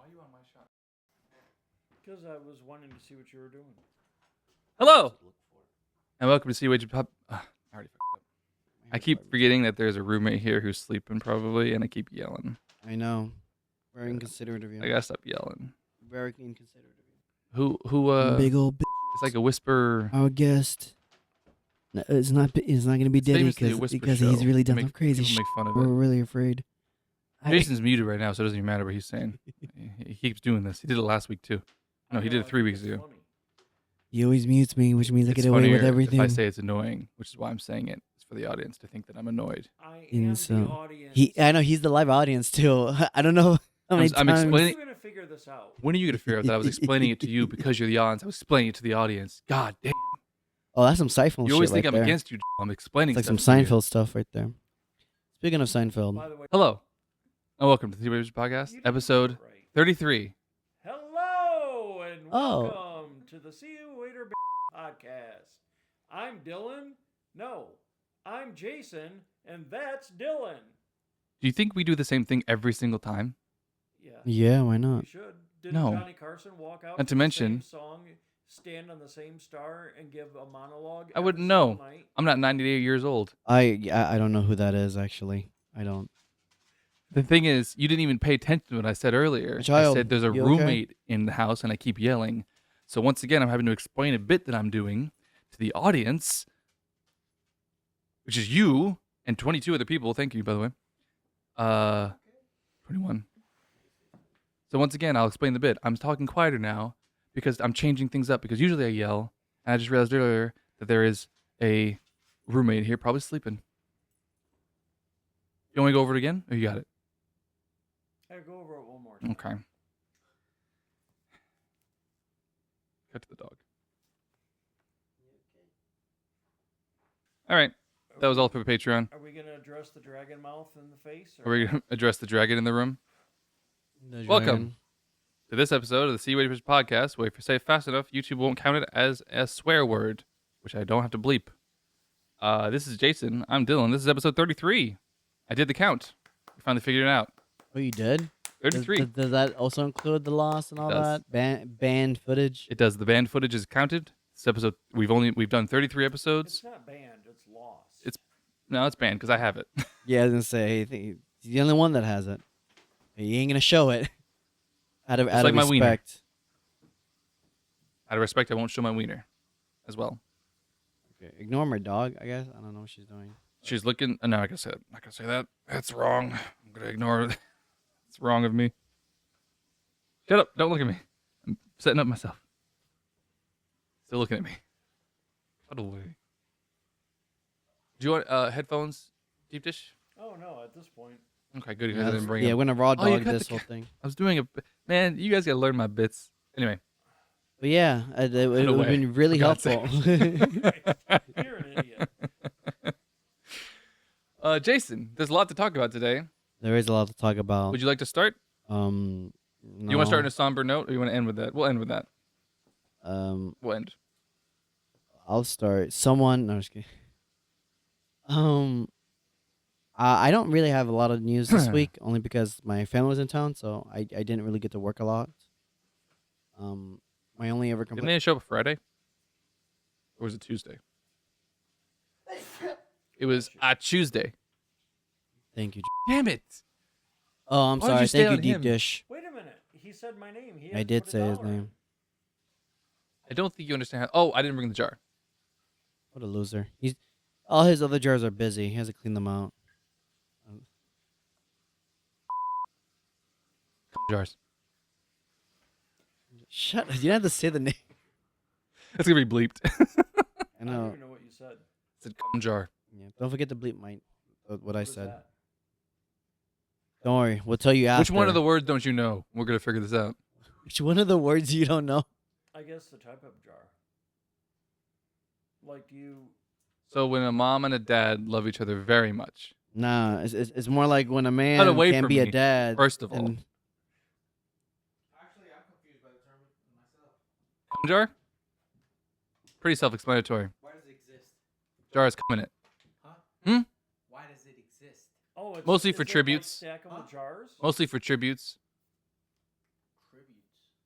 Why are you on my shot? Because I was wanting to see what you were doing. Hello, and welcome to SYWB Pub. I already fucked up. I keep forgetting that there's a roommate here who's sleeping probably, and I keep yelling. I know. Very inconsiderate of you. I gotta stop yelling. Very inconsiderate of you. Who, Big old bitch. it's like a whisper. Our guest. No, it's not gonna be Diddy because he's really done some crazy shit. Make fun of We're it. really afraid. Jason's muted right now, so it doesn't even matter what he's saying. He keeps doing this. He did it last week too. No, he did it 3 weeks ago. Funny. He always mutes me, which means I It's get away with funnier everything. if I say it's annoying, which is why I'm saying it. It's for the audience to think that I'm annoyed. I am And so the audience. I know he's the live audience too. I don't know how many I'm times. explaining- When are you going to figure this out? When are you going to figure out that I was explaining it to you because you're the audience? I was explaining it to the audience. God damn. Oh, that's some Seinfeld You always shit think right I'm there. against you. I'm explaining It's like some stuff to you. Seinfeld stuff right there. Speaking of Seinfeld, By the way, Hello. And welcome to the SYWB Podcast, you did episode it right. 33. Hello and Oh. welcome to the SYWB podcast. I'm Dylan. No, I'm Jason, and that's Dylan. Do you think we do the same thing every single time? Yeah. yeah, why You not? should. Didn't No. Johnny Carson walk out Not to the mention- same song, stand on the same star, and give a monologue? I every wouldn't single know. night? I'm not 98 years old. I don't know who that is actually. I don't. The thing is, you didn't even pay attention to what I said earlier. Child, I said there's a you okay? roommate in the house, and I keep yelling. So once again, I'm having to explain a bit that I'm doing to the audience, which is you and 22 other people. Thank you, by the way. 21. So once again, I'll explain the bit. I'm talking quieter now because I'm changing things up. Because usually I yell, and I just realized earlier that there is a roommate here, probably sleeping. You want me to go over it again, or you got it? I'll go over it one more time. Okay. Cut to the dog. All right. That was all for the Patreon. Are we going to address the dragon mouth in the face? Are we going to address the dragon in the room? Welcome to this episode of the SYWB Podcast, where if you say it fast enough, YouTube won't count it as a swear word, which I don't have to bleep. This is Jason. I'm Dylan. This is episode 33. I did the count. We finally figured it out. Oh, you did? 33. Does that also include the loss and all does. that? Banned footage? It does. The band footage is counted. This episode, we've done 33 episodes. It's not banned, it's lost. No, it's banned because I have it. Yeah, I was gonna say he's the only one that has it. He ain't gonna show it. Out of like my wiener. respect. Out of respect, I won't show my wiener as well. Okay, ignore my dog. I guess I don't know what she's doing. She's looking. No, I can say it. I can say that. That's wrong. I'm gonna ignore it. It's wrong of me. Shut up! Don't look at me. I'm setting up myself. Still looking at me. Cut away. Do you want headphones, deep dish? Oh, no, at this point. Okay, good. You Yeah, guys didn't bring them. we're gonna raw Oh, you dog got this the whole thing. I was doing a. Man, you guys gotta learn my bits. Anyway. But yeah, it would have away, been really for God's helpful. You're an idiot. Jason, there's a lot to talk about today. There is a lot to talk about. Would you like to start? No. Do you want to start in a somber note, or you want to end with that? We'll end with that. We'll end. I'll start. Someone. No, I'm just kidding. I don't really have a lot of news this week, only because my family was in town, so I didn't really get to work a lot. My only ever Didn't complaint. they show up Friday? Or was it Tuesday? It was Tuesday. Thank you. Damn it! Oh, I'm Why did sorry. you stay Thank you, on Deep him? Dish. Wait a minute. He said my name. He I hasn't did put a say his dollar in. name. I don't think you understand how. Oh, I didn't bring the jar. What a loser. He's all his other jars are busy. He has to clean them out. Jars. Shut. You didn't have to say the name. That's gonna be bleeped. I I don't know. even know what you said. It's a cum jar. Yeah. Don't forget to bleep what I What is said. that? Don't worry. We'll tell you after. Which one of the words don't you know? We're gonna figure this out. Which one of the words you don't know? I guess the type of jar. Like you. So when a mom and a dad love each other very much, Nah, it's more like when a man Cut away can from be a me, dad. first of all. and- Actually, I'm confused by the term myself. cum jar. Pretty self-explanatory. Why does it exist? Jar has cum in it. Huh? Why does it exist? Oh, it's Mostly is for it tributes. Like stackable Huh? jars. Mostly for tributes.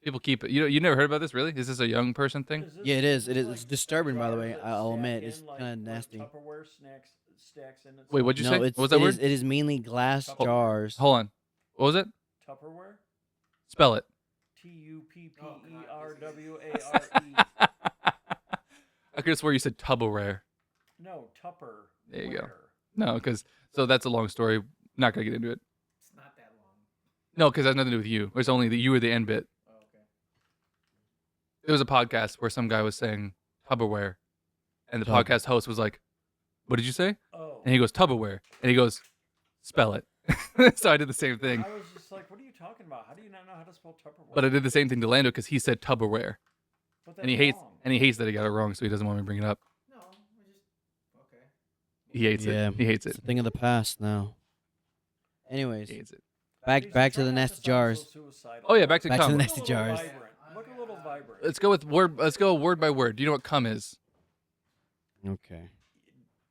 People keep it. You never heard about this, really? Is this a young person thing? Yeah, it is. It is. like It's disturbing, by the jars way. that I'll stack admit, in, it's like- kind of like nasty. Tupperware stacks in Wait, what'd you No, say? it's What was that word? it is mainly glass Tupperware. jars. Hold on. What was it? Tupperware. Spell it. TUPPERWARE. I could have swore you said Tupperware. No, Tupper. There you go. No, because so that's a long story. Not gonna get into it. It's not that long. No, because it has nothing to do with you. It's only that you were the end bit. Oh, okay. There was a podcast where some guy was saying Tupperware, and the Tub. podcast host was like, "What did you say?" Oh. And he goes Tupperware, and he goes, "Spell it." So I did the same thing, I was just like, what are you talking about? How do you not know how to spell Tupperware? but I did the same thing to Lando because he said Tupperware, But and he that's hates wrong. that he got it wrong, so he doesn't want me to bring it up. No, I just okay. He hates Yeah, it. He hates It's it. a thing of the past now. Anyways, He hates it. back Lisa, back to try the not nasty sound jars. so suicidal. Oh yeah, back to Back to cum. the Look nasty a little jars. vibrant. Look a little vibrant. Let's go with word. Let's go word by word. Do you know what cum is? Okay.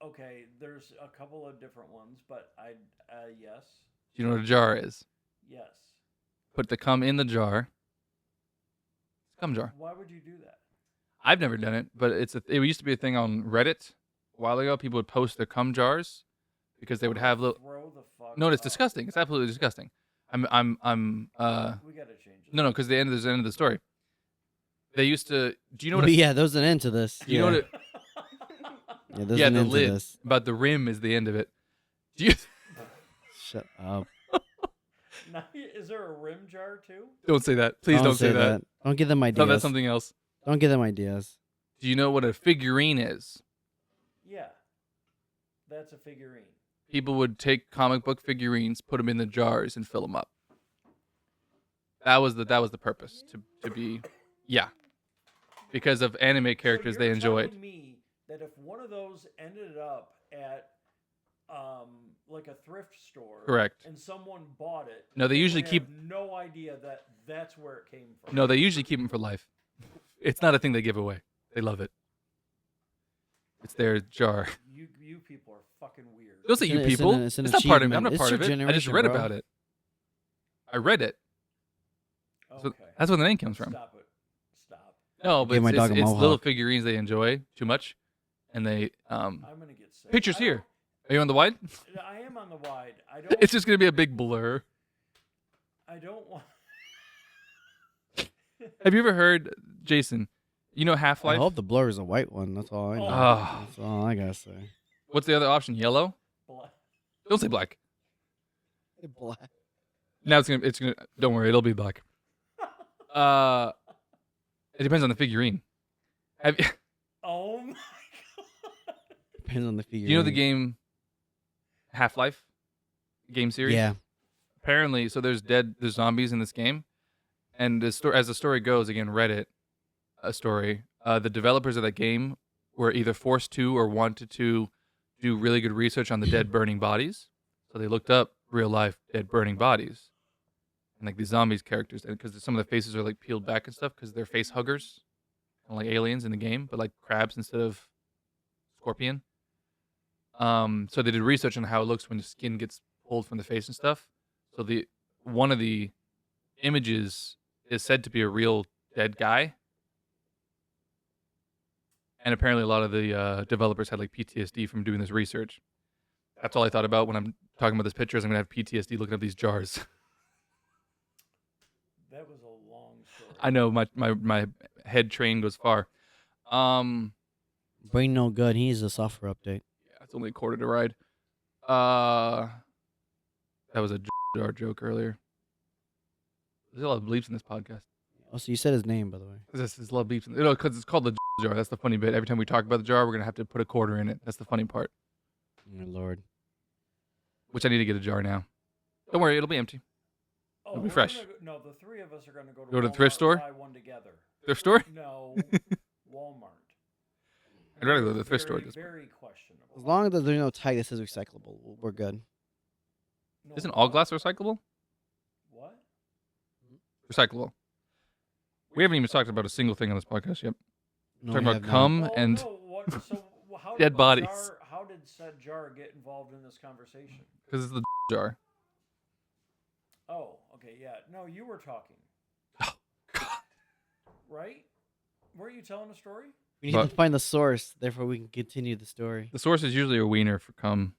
Okay, there's a couple of different ones, but yes, Do you know what a jar is? yes. Put the cum in the jar. Cum jar. Why would you do that? I've never done it, but it used to be a thing on Reddit a while ago. People would post their cum jars because they would have little. Throw the fuck. No, it's up. disgusting. It's absolutely disgusting. We gotta change it. No, because there's the end of the story. They used to. Do you know what? But yeah, there's an end to this. Do you know what? Yeah, there's Yeah, an the end to lid. this. But the rim is the end of it. Do you? Shut up. Now, is there a rim jar too? Don't say that. Please don't say that. Don't give them No, ideas. that's something else. Don't give them ideas. Do you know what a figurine is? Yeah, that's a figurine. People would take comic book figurines, put them in the jars, and fill them up. That was the purpose to be, yeah, because of anime characters So they you're enjoyed. telling me that if one of those ended up at like a thrift store, Correct. and someone bought it, No, they usually would keep. have no idea that that's where it came from. No, they usually keep them for life. It's not a thing they give away. They love it. It's their jar. You people are fucking weird. Don't say you It's an- people. it's an It's not part of me. I'm achievement. not part It's of your it. I just generation, read bro. about it. I read it. So Okay. that's where the name comes from. Stop it. Stop. No, but Give my it's, dog a it's little mohawk. figurines they enjoy too much, and they I'm gonna get sick. pictures I here. Are you on the wide? don't- I am on the wide. I don't. It's just gonna be a big blur. I don't want. Have you ever heard, Jason? You know I Half-Life? hope the blur is a white one. That's all I know. Ah. That's all I gotta say. What's the other option? Yellow? Bla- Don't say black. Black. Now it's gonna. Don't worry, it'll be black. It depends on the figurine. Have you? Oh my god. Depends on the figure. Do you know the game Half-Life game series? Yeah. Apparently, so there's zombies in this game, and as the story goes, again, Reddit, a story. The developers of that game were either forced to or wanted to do really good research on the dead burning bodies, so they looked up real life dead burning bodies, and like these zombies characters, and because some of the faces are like peeled back and stuff because they're face huggers, kind of like aliens in the game, but like crabs instead of scorpion. So they did research on how it looks when the skin gets pulled from the face and stuff. So one of the images is said to be a real dead guy, and apparently a lot of the developers had like PTSD from doing this research. That's all I thought about when I'm talking about this picture. Is I'm gonna have PTSD looking up these jars. That was a long story. I know my head train goes far. Brain no good. He needs a software update. Yeah, it's only a quarter to ride. That was a jar joke earlier. There's a lot of bleeps in this podcast. Oh, so you said his name, by the way. There's a lot of bleeps. Because it's called the jar. That's the funny bit. Every time we talk about the jar, we're going to have to put a quarter in it. That's the funny part. My lord. Which I need to get a jar now. Don't worry, it'll be empty. Oh, It'll be we're fresh. gonna Go the three of us are gonna go to to the thrift Walmart store? and buy one together. Thrift store? No, Walmart. I'd rather go to the thrift store Very, at this point. very questionable. As long as there's no tag that says recyclable, we're good. No, Isn't all glass recyclable? What? Recyclable. We haven't even talked about a single thing on this podcast yet. No, Talking we about have not. cum Oh, and no, what, so how dead did bodies. How did said jar get involved in this conversation? because it's the jar. Oh, okay, yeah. No, you were talking. God. right? Weren't you telling a story? We need to find the source, therefore we can continue the story. The source is usually a wiener for cum.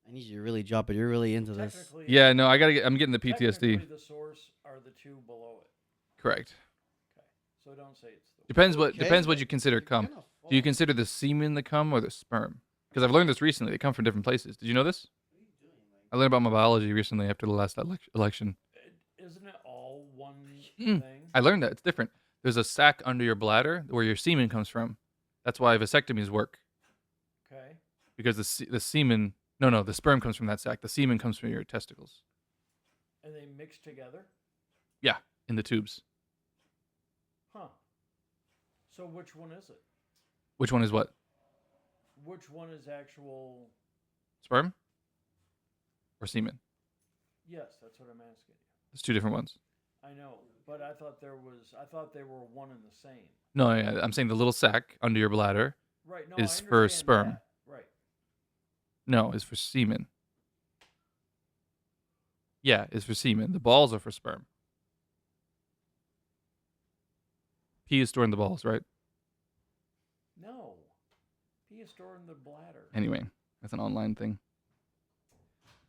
I need you to really drop it. You're really into this. Technically, Yeah, no, I'm getting the PTSD. technically the source are the two below it. Correct. Okay, so don't say it's the. Depends what Okay. you consider You're cum. kinda Do you full. consider the semen the cum or the sperm? Because I've learned this recently. They come from different places. Did you know this? I learned about my biology recently after the last election. Isn't it all one Mm. thing? I learned that it's different. There's a sac under your bladder where your semen comes from. That's why vasectomies work. Okay. Because the semen, no, the sperm comes from that sac. The semen comes from your testicles. And they mix together? Yeah, in the tubes. Huh. So which one is it? Which one is what? Which one is actual? Sperm or semen? Yes, that's what I'm asking you. There's two different ones. I know, but I thought they were one and the same. No, yeah, I'm saying the little sac under your bladder Right. No, is I for understand sperm. that. Right. No, is for semen. Yeah, is for semen. The balls are for sperm. Pee is stored in the balls, right? No. Pee is stored in the bladder. Anyway, that's an online thing.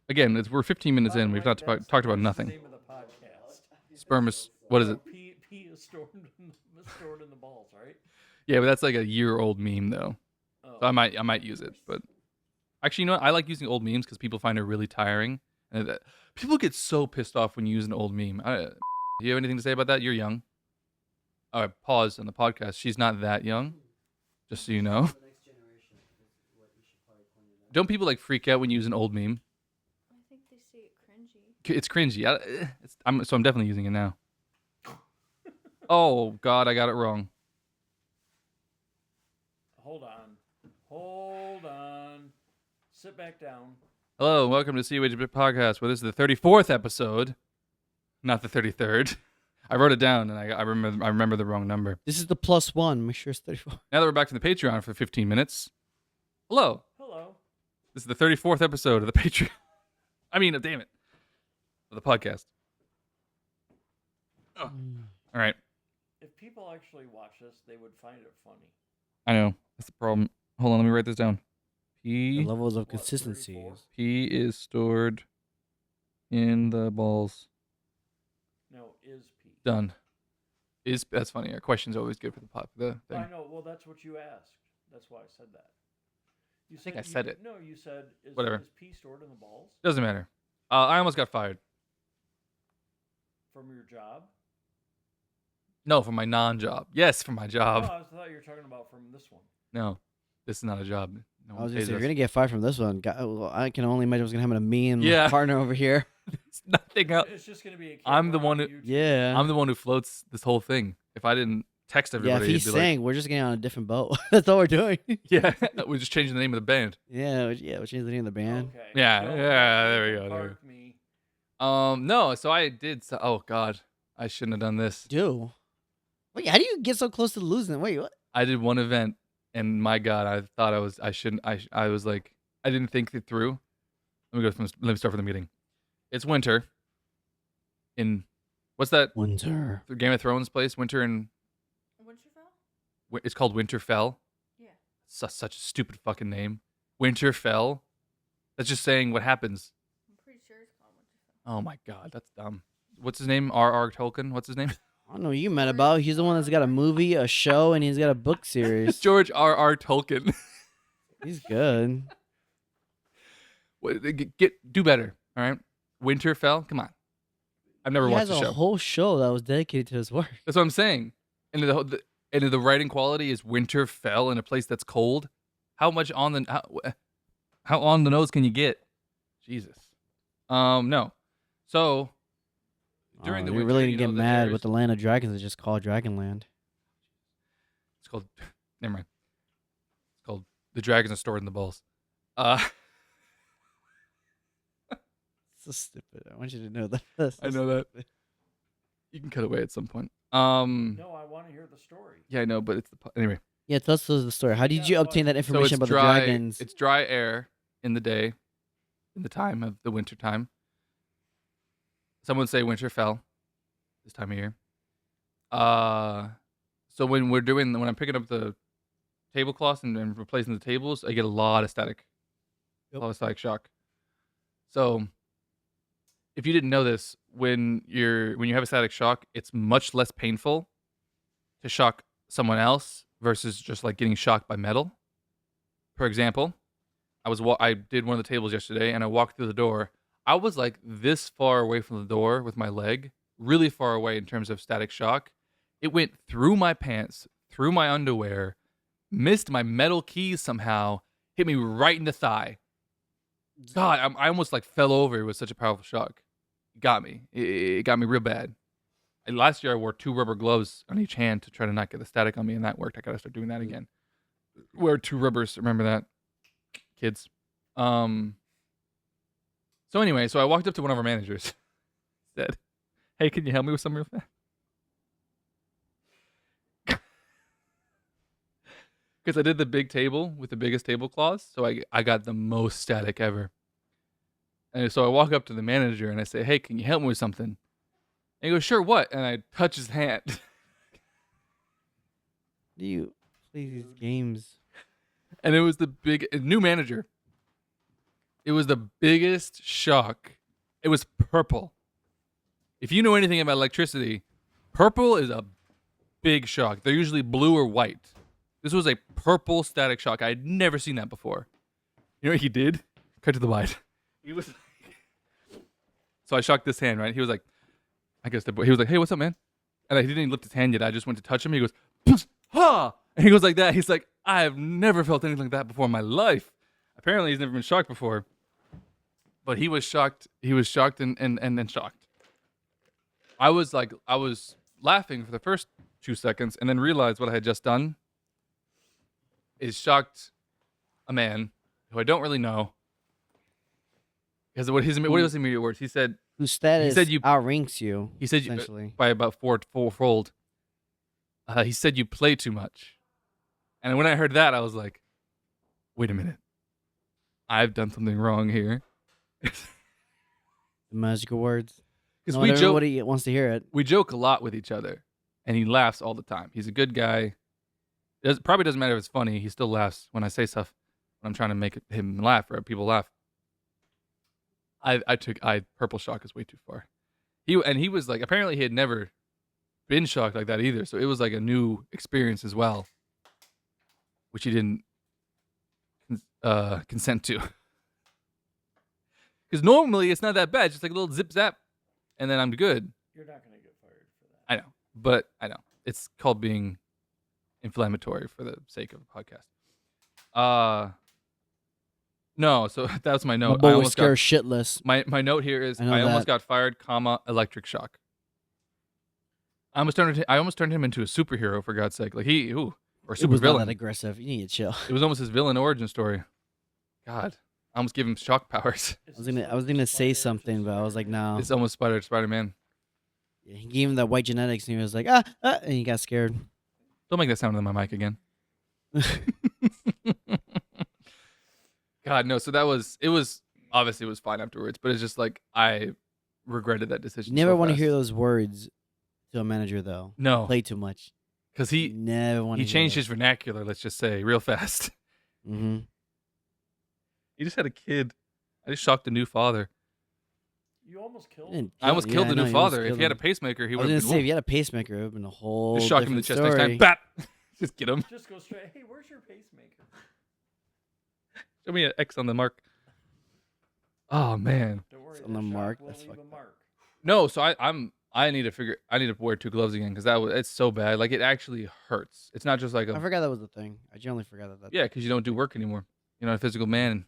Again, we're 15 minutes By the in. We've way, not that's talked about the nothing. name of the podcast. Sperm is, what is it? Pee is stored in the balls, right? Yeah, but that's like a year-old meme, though. Oh. So I might use it, but actually, you know what? I like using old memes because people find it really tiring. And people get so pissed off when you use an old meme. Do you have anything to say about that? You're young. All right, pause on the podcast. She's not that young, just so you know. Don't people like freak out when you use an old meme? I think they say it cringy. It's cringy. So I'm definitely using it now. Oh God, I got it wrong. Hold on. Sit back down. Hello, and welcome to SYWB Podcast. Well, this is the 34th episode, not the 33rd. I wrote it down, and I remember the wrong number. This is the +1. Make sure it's 34. Now that we're back to the Patreon for 15 minutes. Hello. Hello. This is the 34th episode of the Patreon. Damn it. Of the podcast. Oh. All right. If people actually watch this, they would find it funny. I know. That's the problem. Hold on, let me write this down. The P levels of What, consistency. 34? P is stored in the balls. No, is pee. Done. That's funny. Our question's always good for the thing. I know. Well, that's what you asked. That's why I said that. You think I said it. No, you said Whatever. Is pee stored in the balls Doesn't matter. I almost got fired. from your job? No, from my non-job. Yes, from my Oh, job. I thought you were talking about from this one. No, this is not a job. No I one was gonna pays say, you're us. gonna get fired from this one. Well, I can only imagine what's gonna happen to me and Yeah. my partner over here. It's nothing else. It's just gonna be a kid I'm the on one who- YouTube. Yeah. I'm the one who floats this whole thing. If I didn't text Yeah, everybody, if he's it'd be saying we're just getting on a different boat. That's all we're doing. like, yeah, we're just changing the name of the band. We'll change the name of the band. Okay. Yeah, Don't there we Linkin go, there we Park me. No, so I did. Oh God, I shouldn't have done this. Do. Wait, how do you get so close to losing? Wait, what? I did one event, and my God, I thought I shouldn't. I was like, I didn't think it through. Let me start from the beginning. It's winter. In what's that? Winter. The Game of Thrones place. Winter in. Winterfell? It's called Winterfell. Yeah. Such a stupid fucking name. Winterfell. That's just saying what happens. I'm pretty sure it's called Winterfell. Oh my God, that's dumb. What's his name? R.R. Tolkien. What's his name? I don't know what you mad about. He's the one that's got a movie, a show, and he's got a book series. George R.R. Tolkien. He's good. Do better. All right. Winterfell. Come on. I've never He watched has the a show. whole show that was dedicated to his work. That's what I'm saying. And the writing quality is Winterfell in a place that's cold. How much on the how on the nose can you get? Jesus. No. So during the you're winter, really you gonna know get that mad there's- with the Land of Dragons. It's just called Dragonland. It's called. Never mind. It's called The Dragons Are Stored in the Balls. So stupid. I want you to know that. That's so I know that. stupid. You can cut away at some point. No, I want to hear the story. Yeah, I know, but it's anyway. Yeah, tell us the story. How did you Yeah, obtain that So information it's about dry. the dragons? It's dry air in the day, in the time of the winter time. Some would say Winterfell this time of year. So when I'm picking up the tablecloths and replacing the tables, I get a lot of static. Yep. A lot of static shock. So if you didn't know this, when you have a static shock, it's much less painful to shock someone else versus just like getting shocked by metal. For example, I did one of the tables yesterday and I walked through the door. I was like this far away from the door with my leg, really far away in terms of static shock. It went through my pants, through my underwear, missed my metal keys somehow, hit me right in the thigh. God, I almost like fell over. It was such a powerful shock. It got me. It got me real bad. And last year I wore 2 rubber gloves on each hand to try to not get the static on me, and that worked. I gotta start doing that again. Wear 2 rubbers. Remember that, kids. So anyway, I walked up to one of our managers. Said, "Hey, can you help me with something real fast?" Because I did the big table with the biggest tablecloths, so I got the most static ever. And so I walk up to the manager and I say, "Hey, can you help me with something?" And he goes, "Sure, what?" And I touch his hand. Do you play these games? And it was the new manager. It was the biggest shock. It was purple. If you know anything about electricity, purple is a big shock. They're usually blue or white. This was a purple static shock. I had never seen that before. You know what he did? Cut to the wide. He was so I shocked this hand, right? He was like, he was like, "Hey, what's up, man?" And he didn't even lift his hand yet. I just went to touch him. He goes, "Ha!" And he goes like that. He's like, "I have never felt anything like that before in my life." Apparently, he's never been shocked before. But he was shocked. He was shocked and then shocked. I was laughing for the first 2 seconds and then realized what I had just done is shocked a man who I don't really know. Because what his immediate words? He said, Whose status you outranks you. He said essentially. by about fourfold. He said you play too much. And when I heard that, I was like, wait a minute. I've done something wrong here. The magical words. Because Not everybody wants to hear it. We joke a lot with each other, and he laughs all the time. He's a good guy. Probably doesn't matter if it's funny. He still laughs when I say stuff. When I'm trying to make him laugh or people laugh. Purple shock is way too far. He was like, apparently he had never been shocked like that either. So it was like a new experience as well, which he didn't consent to. Because normally it's not that bad. It's just like a little zip zap, and then I'm good. You're not going to get fired for that. I know, but I know. It's called being inflammatory for the sake of a podcast. No, so that's my note. My boy was scared shitless. My note here is I almost got fired, electric shock. I almost turned him into a superhero, for God's sake. Like or super It was villain. not that aggressive. You need to chill. It was almost his villain origin story. God, I almost gave him shock powers. I was gonna say something, but I was like, no. It's almost Spider-Man. Yeah, he gave him that white genetics, and he was like, and he got scared. Don't make that sound on my mic again. God, no. So it was obviously it was fine afterwards, but it's just like I regretted that decision. You never want to hear those words to a manager, though. No, Play too much. because he changed his vernacular. Let's just say real fast. Mm-hmm. He just had a kid. I just shocked the new father. You almost killed him. I almost killed the new father. If he had a pacemaker, he would have been. If he had a pacemaker, it would have been a whole. Just shock him in the chest story. next time. Bap! Just get him. Just go straight. Hey, where's your pacemaker? Show me an X on the mark. Oh man. Don't worry. On the mark. That's Leave a fucked mark. No, so I need to wear 2 gloves again because it's so bad. Like it actually hurts. It's not just like I forgot that was the thing. I generally forgot that. Yeah, because you don't do work anymore. You're not a physical man.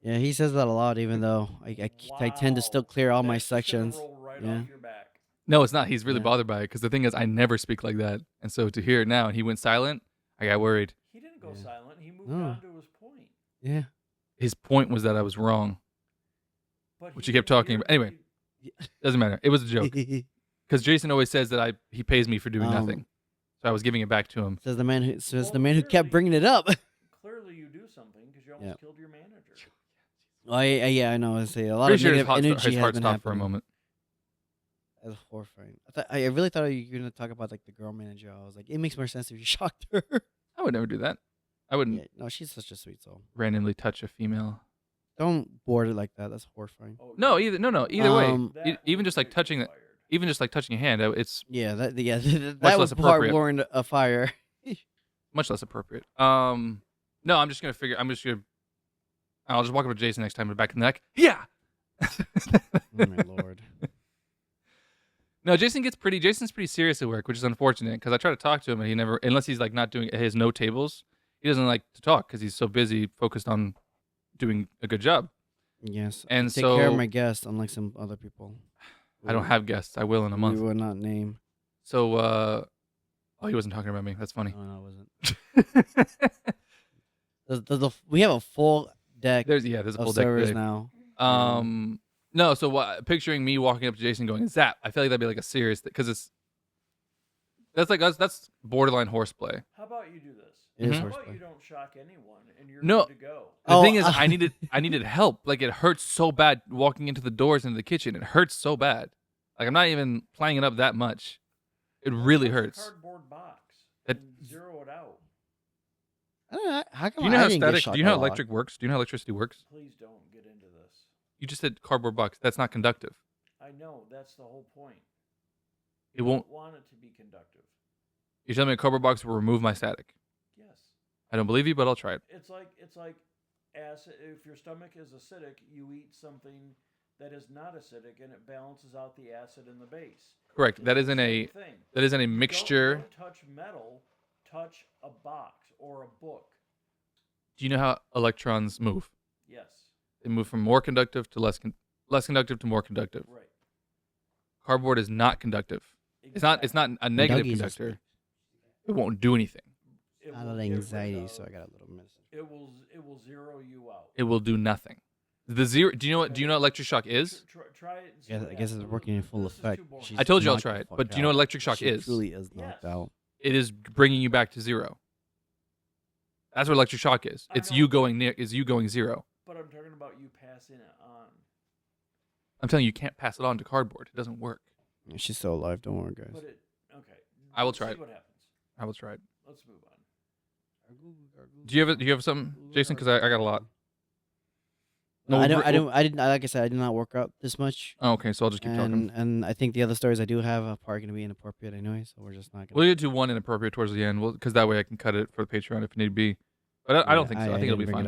Yeah, he says that a lot, even though I tend to still clear all my That's just gonna sections. roll right Yeah. off your back. No, it's not. He's really Yeah. bothered by it because the thing is, I never speak like that, and so to hear it now and he went silent, I got worried. He didn't go Yeah. silent. He moved No. on to his point. Yeah. His point was that I was wrong, But which he kept talking about. Anyway, doesn't matter. It was a joke because Jason always says that he pays me for doing nothing, so I was giving it back to him. Says the man who Well, kept clearly- bringing it up. Clearly, you do something because you almost Yeah. killed your manager. Oh yeah, I know. I say a lot Pretty of sure negative energy his has heart been stopped for a happening. moment. That's horrifying. I really thought you were gonna talk about like the girl manager. I was like, it makes more sense if you shocked her. I would never do that. I wouldn't Yeah, no, she's such a sweet soul. randomly touch a female. Don't board it like that. That's horrifying. Oh, No, you- either way. that Even would just like get you touching it, fired. even just like touching a hand, it's Yeah, that less was part appropriate. warrant a fire. much less appropriate. No, I'm just gonna. I'll just walk up to Jason next time in the back of the neck. Yeah. Oh my lord. No, Jason's pretty serious at work, which is unfortunate because I try to talk to him and he never, unless he's like not doing his no tables, he doesn't like to talk because he's so busy focused on doing a good job. Yes. And I take care of so- my guests, unlike some other people. I don't have guests. I will in a We month. will not name. So, oh, he wasn't talking about me. That's funny. Oh, no, it wasn't. We have a full deck there's a of full deck servers today. now. No, so picturing me walking up to Jason going, Zap, I feel like that'd be like a serious thing because that's borderline horseplay. How about you do this? It is Mhm. How about horseplay. you don't shock anyone and you're No. good to go? The Oh, thing is, I needed help. Like it hurts so bad walking into the doors into the kitchen. It hurts so bad. Like I'm not even playing it up that much. It really What's a hurts. cardboard box That- and zero it out. I don't know. How come Do you know I how didn't get static? shocked Do you know how a lot? electric works? Do you know how electricity works? Please don't get into this. You just said cardboard box. That's not conductive. I know that's the whole point. It won't. You want it to be conductive. You're telling me a cardboard box will remove my static? Yes. I don't believe you, but I'll try it. It's like acid. If your stomach is acidic, you eat something that is not acidic, and it balances out the acid in the base. Correct. It's That the isn't same a thing. that isn't a mixture. Don't touch metal. Touch a box or a book. Do you know how electrons move? Yes. They move from more conductive to less conductive to more conductive. Right. Cardboard is not conductive. It's not a negative Dougie's conductor. It won't do anything. It I will had get rid anxiety, of- so I got a little medicine. It will zero you out. It will do nothing. The zero. Do you know what electric shock is? Try it. and see Yeah, what I guess it's happens. working in full This is effect. too boring. She's I told you I'll knocked try the it, fuck but do you know what out. electric shock She is? truly is knocked Yes. out. It is bringing you back to zero. That's what electric shock is. I It's know. you going zero. But I'm talking about you passing it on. I'm telling you, you can't pass it on to cardboard. It doesn't work. She's still alive. Don't worry, guys. But it okay. I will Let's try see it. what happens. I will try it. Let's move on. Do you have something, Jason? Because I got a lot. No, No, I don't. we're- I don't. I didn't. Like I said, I did not work out this much. Oh, okay, so I'll just keep talking. And I think the other stories I do have are probably going to be inappropriate anyway, so we're just not going. We'll do one inappropriate towards the end, because that way I can cut it for the Patreon if need be. But I don't think so. I think it'll be fine.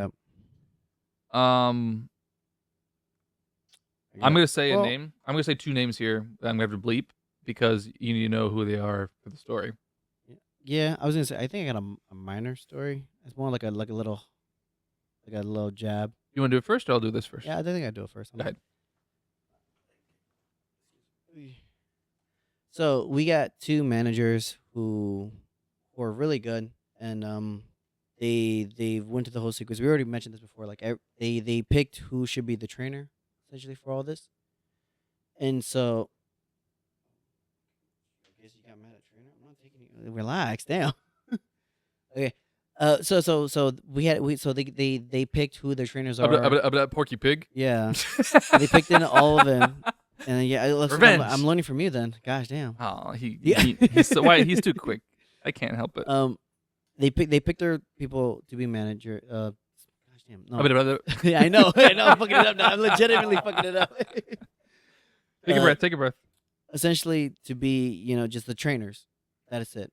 I'm gonna say a name. I'm gonna say two names here that I'm gonna have to bleep because you need to know who they are for the story. Yeah, I was gonna say. I think I got a minor story. It's more like a little jab. You want to do it first, or I'll do this first? Yeah, I think I'd do it first. Go ahead. So we got two managers who were really good, and they went to the whole sequence. We already mentioned this before. Like they picked who should be the trainer essentially for all this, and so. I guess you got mad at trainer. I'm not taking you. Relax, damn. Okay. So they picked who their trainers are. Of that Porky Pig. Yeah. They picked in all of them. And then, yeah, looks like Revenge. I'm learning from you then. Gosh damn. Oh, Yeah. he's so why he's too quick. I can't help it. They picked their people to be manager. Gosh damn. No. Take Yeah, I know. I'm fucking it up now. I'm legitimately fucking it up. a breath. Take a breath. Essentially to be, just the trainers. That is it.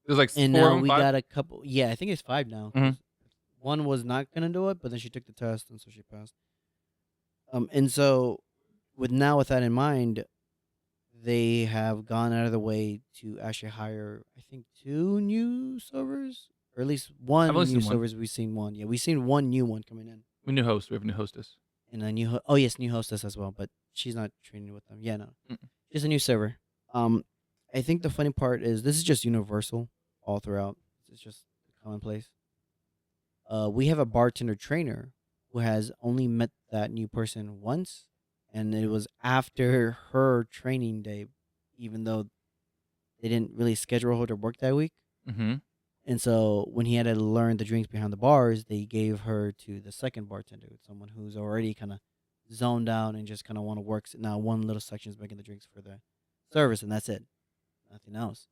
There's like And 4 now of them, we 5? got a couple. Yeah, I think it's 5 now. Mhm. One was not gonna do it, but then she took the test, and so she passed. And so, with that in mind, they have gone out of the way to actually hire, I think, 2 new servers, or at least one I've only new seen one. servers. We've seen one. Yeah, we've seen one new one coming in, We new host. We have a new hostess. and a new. Oh yes, new hostess as well, but she's not training with them. Yeah, no, Mm-mm. just a new server. I think the funny part is this is just universal all throughout. It's just commonplace. We have a bartender trainer who has only met that new person once, and it was after her training day, even though they didn't really schedule her to work that week. Mm-hmm. And so when he had to learn the drinks behind the bars, they gave her to the second bartender, someone who's already kind of zoned out and just kind of want to work. Now one little section is making the drinks for service, and that's it, nothing else.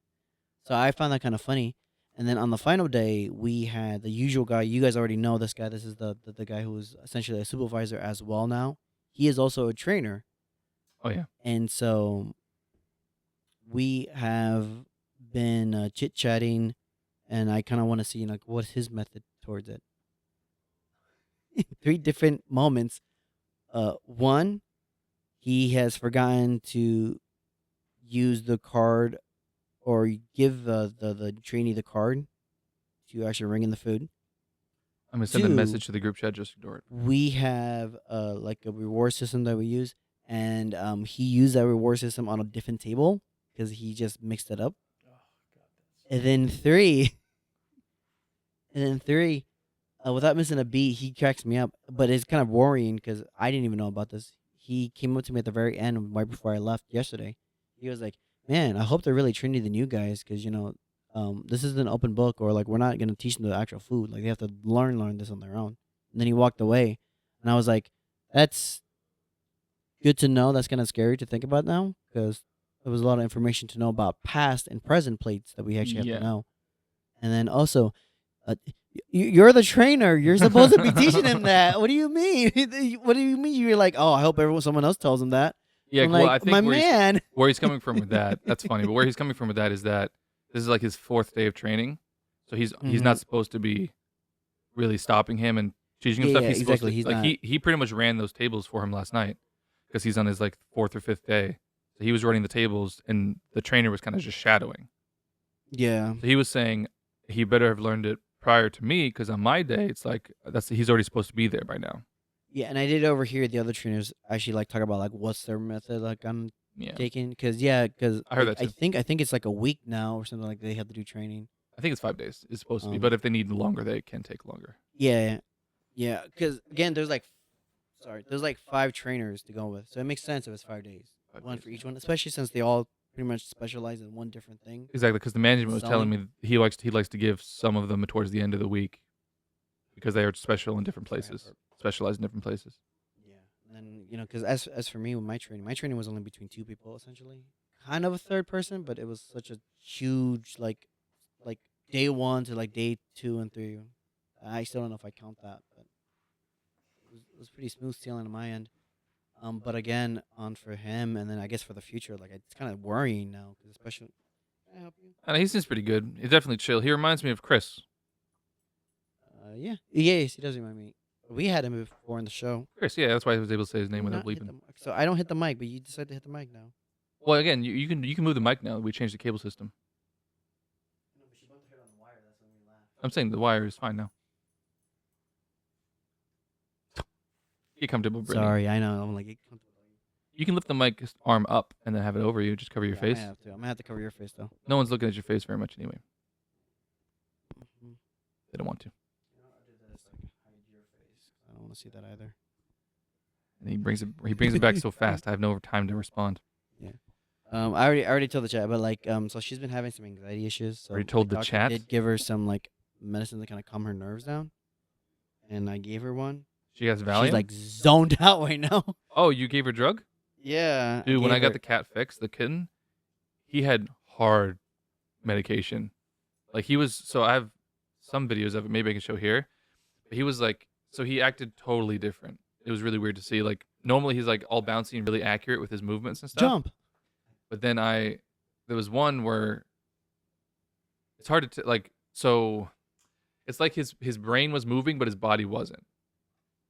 So I found that kind of funny. And then on the final day, we had the usual guy. You guys already know this guy. This is the guy who is essentially a supervisor as well now. He is also a trainer. Oh yeah. And so we have been chit chatting, and I kind of want to see like what's his method towards it. 3 different moments. One, he has forgotten to use the card or give the trainee the card to actually ring in the food. I'm gonna send a 2, message to the group chat. Just ignore it. we have like a reward system that we use, and he used that reward system on a different table because he just mixed it up. Oh, God, that's And then 3, without missing a beat, he cracks me up. But it's kind of worrying because I didn't even know about this. He came up to me at the very end, right before I left yesterday. He was like, "Man, I hope they're really training the new guys because this is an open book, or like we're not gonna teach them the actual food. Like they have to learn this on their own." And then he walked away, and I was like, "That's good to know. That's kind of scary to think about now because there was a lot of information to know about past and present plates that we actually have Yeah. to know." And then also, you're the trainer. You're supposed to be teaching him that. What do you mean? What do you mean? You're like, oh, I hope someone else tells him that. Yeah, I'm well, like, I think my where man. he's coming from with that, that's funny. But where he's coming from with that is that this is like his 4th day of training, so he's not supposed to be really stopping him and teaching him Yeah, stuff. yeah, He's supposed exactly. to, He's like not. he pretty much ran those tables for him last night because he's on his like 4th or 5th day. So he was running the tables, and the trainer was kind of just shadowing. Yeah. So he was saying he better have learned it prior to me because on my day it's like he's already supposed to be there by now. Yeah, and I did overhear the other trainers actually like talk about like what's their method like I'm Yeah, taking because I heard that I too. think it's like a week now or something like they have to do training. I think it's 5 days. It's supposed to be, Um, but if they need longer, they can take longer. Yeah, yeah. Because again, there's like 5 trainers to go with, so it makes sense if it's 5 days, 5 one days, for yeah. each one, especially since they all pretty much specialize in one different thing. Exactly, because the management was telling Selling. me he likes to give some of them towards the end of the week because they are special in different places, specialized in different places. Yeah, and then because as for me with my training was only between 2 people essentially, kind of a third person, but it was such a huge like day 1 to like day 2 and 3. I still don't know if I count that, but it was pretty smooth sailing on my end. But again, on for him, and then I guess for the future, like it's kind of worrying now, because especially. Can I help you? And he seems pretty good. He's definitely chill. He reminds me of Chris. Yeah, yes, he does remind me. We had him before in the show. Chris, yeah, that's why I was able to say his name Do without not hit bleeping. the mic. So I don't hit the mic, but you decide to hit the mic now. Well, again, you can move the mic now. We changed the cable system. No, but she bumped her on the wire. That's when we laughed. I'm saying the wire is fine now. Get comfortable, Brittany. Sorry, I know. I'm like, get comfortable. You can lift the mic arm up and then have it over you. Just cover your Yeah, face. I'm gonna have to cover your face though. No one's looking at your face very much anyway. Mm-hmm. They don't want to. I'll do this. Like, hide your face. I don't want to see that either. And he brings it back so fast. I have no time to respond. I already told the chat, but so she's been having some anxiety issues. So Already told my the doctor chat? did give her some like medicine to kind of calm her nerves down, and I gave her one. She has Valium. She's like zoned out right now. Oh, you gave her drug? Yeah, Dude, when I gave got her- the cat fixed, the kitten, he had hard medication. Like he was, so I have some videos of it. Maybe I can show here. But he was like, so he acted totally different. It was really weird to see. Like normally he's like all bouncy and really accurate with his movements and stuff. jump. But then there was one where it's hard to like, so it's like his brain was moving, but his body wasn't.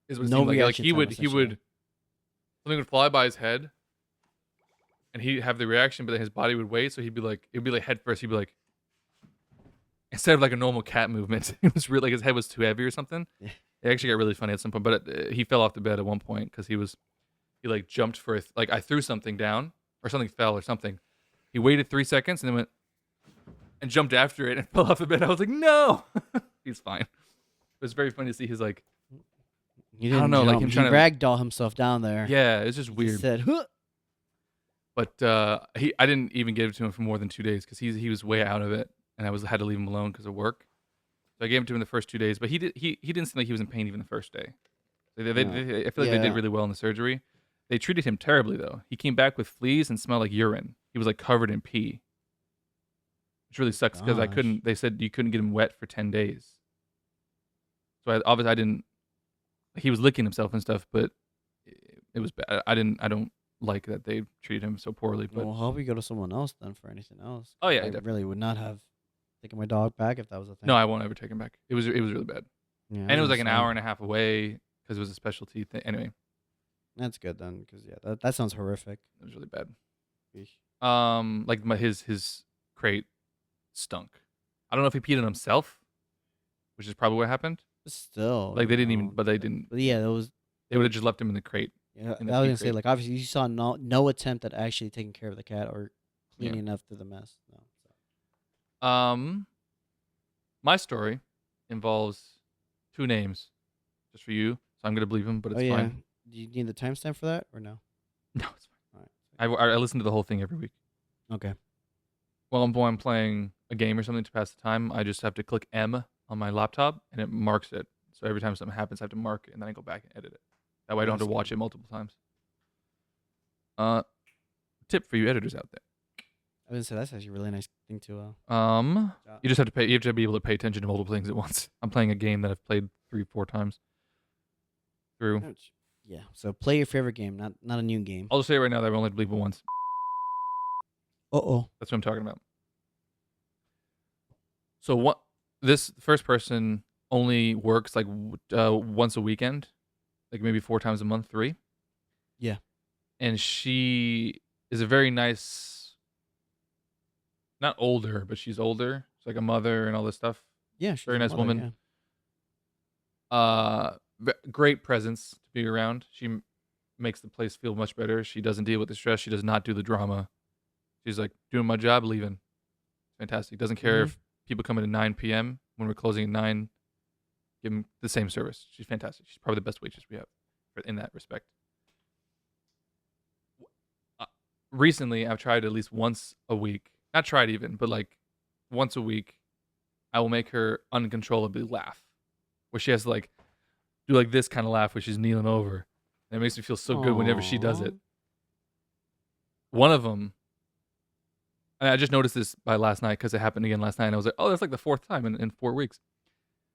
Is what it No seemed like. Like reaction he time, would essentially. something would fly by his head, and he'd have the reaction, but then his body would wait. So it'd be like head first. He'd be like, instead of like a normal cat movement, it was really like his head was too heavy or something. Yeah. It actually got really funny at some point. But he fell off the bed at one point because he like jumped for like I threw something down or something fell or something. He waited 3 seconds and then went and jumped after it and fell off the bed. I was like, no, he's fine. It was very funny to see his like. He I don't didn't know, like jump. him He trying to- ragdoll himself down there. Yeah, it's just He weird. said, "Huh." But I didn't even give it to him for more than 2 days because he was way out of it, and I had to leave him alone because of work. So I gave him to him the first 2 days, but he didn't seem like he was in pain even the first day. I feel like they Yeah. did really well in the surgery. They treated him terribly though. He came back with fleas and smelled like urine. He was like covered in pee. Which really sucks because I Gosh. couldn't. They said you couldn't get him wet for 10 days. So obviously I didn't. He was licking himself and stuff, but it was bad. I don't like that they treated him so poorly. But Well, I hope you go to someone else then for anything else. Oh, yeah, I definitely. really would not have taken my dog back if that was a thing. no, I won't ever take him back. It was really bad, Yeah, and it was like an hour and a half away because it was a specialty thing. Anyway, That's good then, because that sounds horrific. it was really bad. Yeesh. Like his crate stunk. I don't know if he peed on himself, which is probably what happened. But still, Like they didn't even, no. but they didn't. But yeah, that was. They would have just left him in the crate. Yeah, in the I was pee gonna say crate. like obviously you saw no attempt at actually taking care of the cat or Yeah. cleaning up through the mess. No. My story involves 2 names, just for you. So I'm gonna believe him, but it's Oh yeah. fine. Do you need the timestamp for that or no? No, it's fine. All right. I listen to the whole thing every week. Okay. Well, I'm playing a game or something to pass the time. I just have to click M on my laptop, and it marks it. So every time something happens, I have to mark it, and then I go back and edit it. That way, I don't have to Nice. watch it multiple times. Tip for you editors out there. I was gonna say that's actually a really nice thing to. You just have to pay. You have to be able to pay attention to multiple things at once. I'm playing a game that I've played 3-4 times through. Ouch. Yeah. So play your favorite game, not a new game. I'll just say right now that I've only believed it once. Oh. That's what I'm talking about. So what? This first person only works like once a weekend, like maybe 4 times a month, 3. Yeah. And she is a very nice, not older, but she's older. She's like a mother and all this stuff. Yeah. She's Very a nice mother, woman. yeah. Great presence to be around. She makes the place feel much better. She doesn't deal with the stress. She does not do the drama. She's like, doing my job, leaving. Fantastic. Doesn't care if people come in at 9 p.m. when we're closing at 9. Give them the same service. She's fantastic. She's probably the best waitress we have in that respect. Recently, I've tried at least once a week. Not tried even, but like once a week, I will make her uncontrollably laugh. Where she has to like do like this kind of laugh where she's kneeling over. And it makes me feel so good whenever she does it. One of them, and I just noticed this by last night because it happened again last night. And I was like, oh, that's like the 4th time in 4 weeks.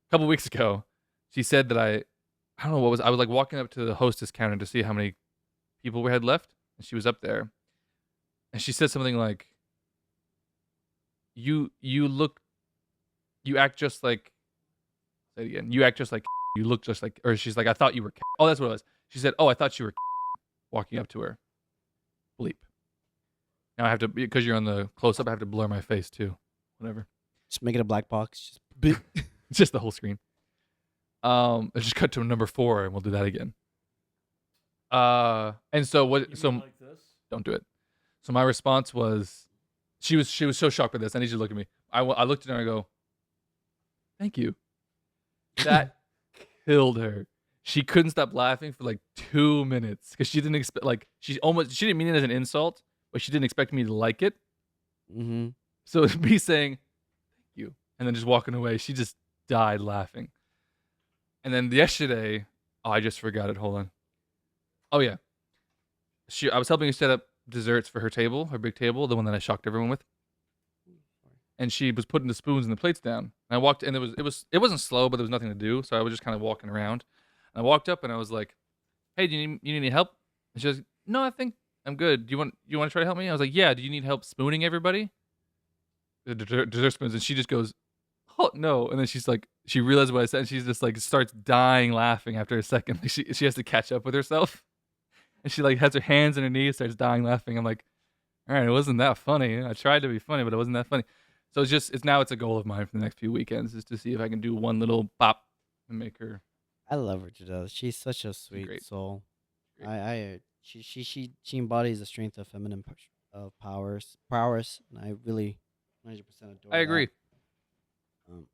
A couple weeks ago, she said that I don't know what was. I was like walking up to the hostess counter to see how many people we had left. And she was up there. And she said something like, you act just like, say it again, you act just like, you look just like, or she's like, I thought you were, oh, that's what it was. She said, oh, I thought you were, walking up to her. Bleep. Now I have to, because you're on the close-up, I have to blur my face too. Whatever. Just make it a black box. Just Just the whole screen. Let's just cut to number 4 and we'll do that again. And so what, You so mean like this? don't do it. So my response was, she was so shocked by this. I need you to look at me. I looked at her and I go, thank you. That killed her. She couldn't stop laughing for like 2 minutes because she didn't expect, like, she didn't mean it as an insult, but she didn't expect me to like it. Mm-hmm. So me saying, thank you, and then just walking away, she just died laughing. And then yesterday, oh, I just forgot it. Hold on. Oh yeah. I was helping her set up desserts for her table, her big table, the one that I shocked everyone with. And she was putting the spoons and the plates down. And I walked, and it wasn't slow, but there was nothing to do, so I was just kind of walking around. And I walked up and I was like, "Hey, do you need any help?" And she was, "No, I think I'm good. Do you want to try to help me?" I was like, "Yeah. Do you need help spooning everybody?" The dessert spoons, and she just goes, "Oh no!" And then she's like, she realized what I said, and she's just like starts dying laughing after a second. Like she has to catch up with herself, and she like has her hands in her knees, starts dying laughing. I'm like, all right, it wasn't that funny. I tried to be funny, but it wasn't that funny. So it's a goal of mine for the next few weekends is to see if I can do one little bop and make her. I love her to death. She's such a sweet great. soul. Great. She embodies the strength of feminine prowess, and I really 100% adore. I agree. That.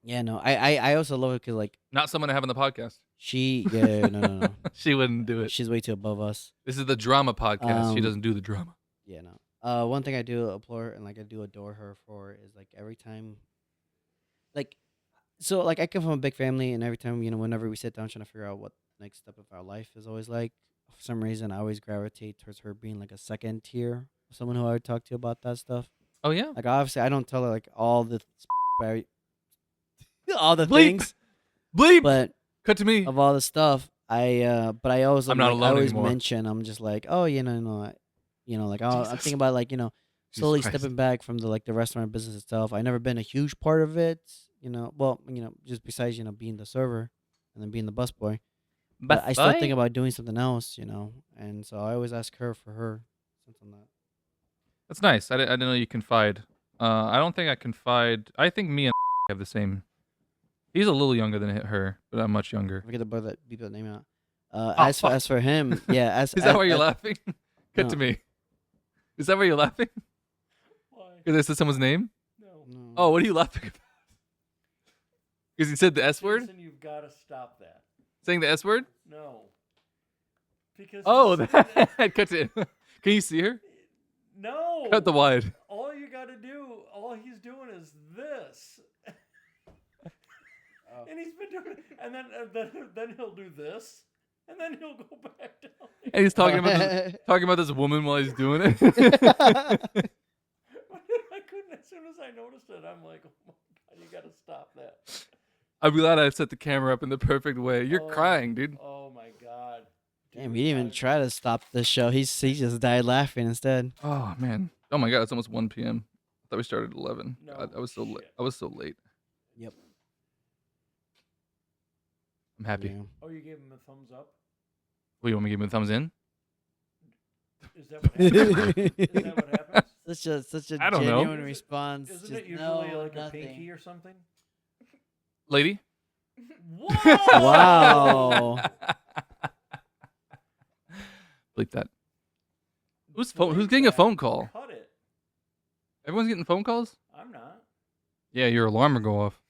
Yeah, no, I also love it because like Not someone to have on the podcast. no. She wouldn't do it. She's way too above us. This is the drama podcast. She doesn't do the drama. Yeah, no. One thing I do applaud her and like I do adore her for is like every time, like, so like I come from a big family and every time whenever we sit down trying to figure out what next step of our life is always like, for some reason I always gravitate towards her being like a second tier, someone who I would talk to about that stuff. Oh yeah. Like obviously I don't tell her like all the all the Bleep. things, Bleep. but Cut to me. of all the stuff, but I always I'm not I alone always anymore. mention I'm just like, oh, like I'm Jesus. thinking about like Jesus slowly Christ. stepping back from the restaurant business itself. I never been a huge part of it, just besides being the server and then being the busboy. But I still think about doing something else, and so I always ask her for her something that. That's nice. I didn't know you confide. I don't think I confide. I think me and have the same. He's a little younger than her, but I'm much younger. Forget the brother that beep that name out. fuck. As for him, yeah. Is that why you're laughing? Cut to me. Is that why you're laughing? Why? Because I said someone's name? No. No. Oh, what are you laughing about? Because he said the S word? Jason, you've got to stop that. Saying the S word? No. Because Oh, he's- that. Cut to him. Can you see her? no. Cut the wide. All you got to do, all he's doing is this. Oh. And he's been doing it, and then he'll do this, and then he'll go back down. And he's talking about this woman while he's doing it. I couldn't. As soon as I noticed it, I'm like, oh my god, you got to stop that. I'm glad I set the camera up in the perfect way. You're Oh. crying, dude. Oh my god. Damn, he didn't even try to stop the show. He just died laughing instead. Oh man. Oh my god, it's almost 1 p.m. I thought we started at 11. No God, I was so late. shit. I was so late. Yep. I'm happy. Yeah. Oh, you gave him a thumbs up? Well, you want me to give him a thumbs in? Is that what happens? Is that what happens? Such a I don't know. genuine response. Isn't just it usually no, like nothing. a pinky or something? Lady? Whoa! Wow. Bleep that. Who's getting a phone call? Cut it. Everyone's getting phone calls? I'm not. Yeah, your alarm will go off.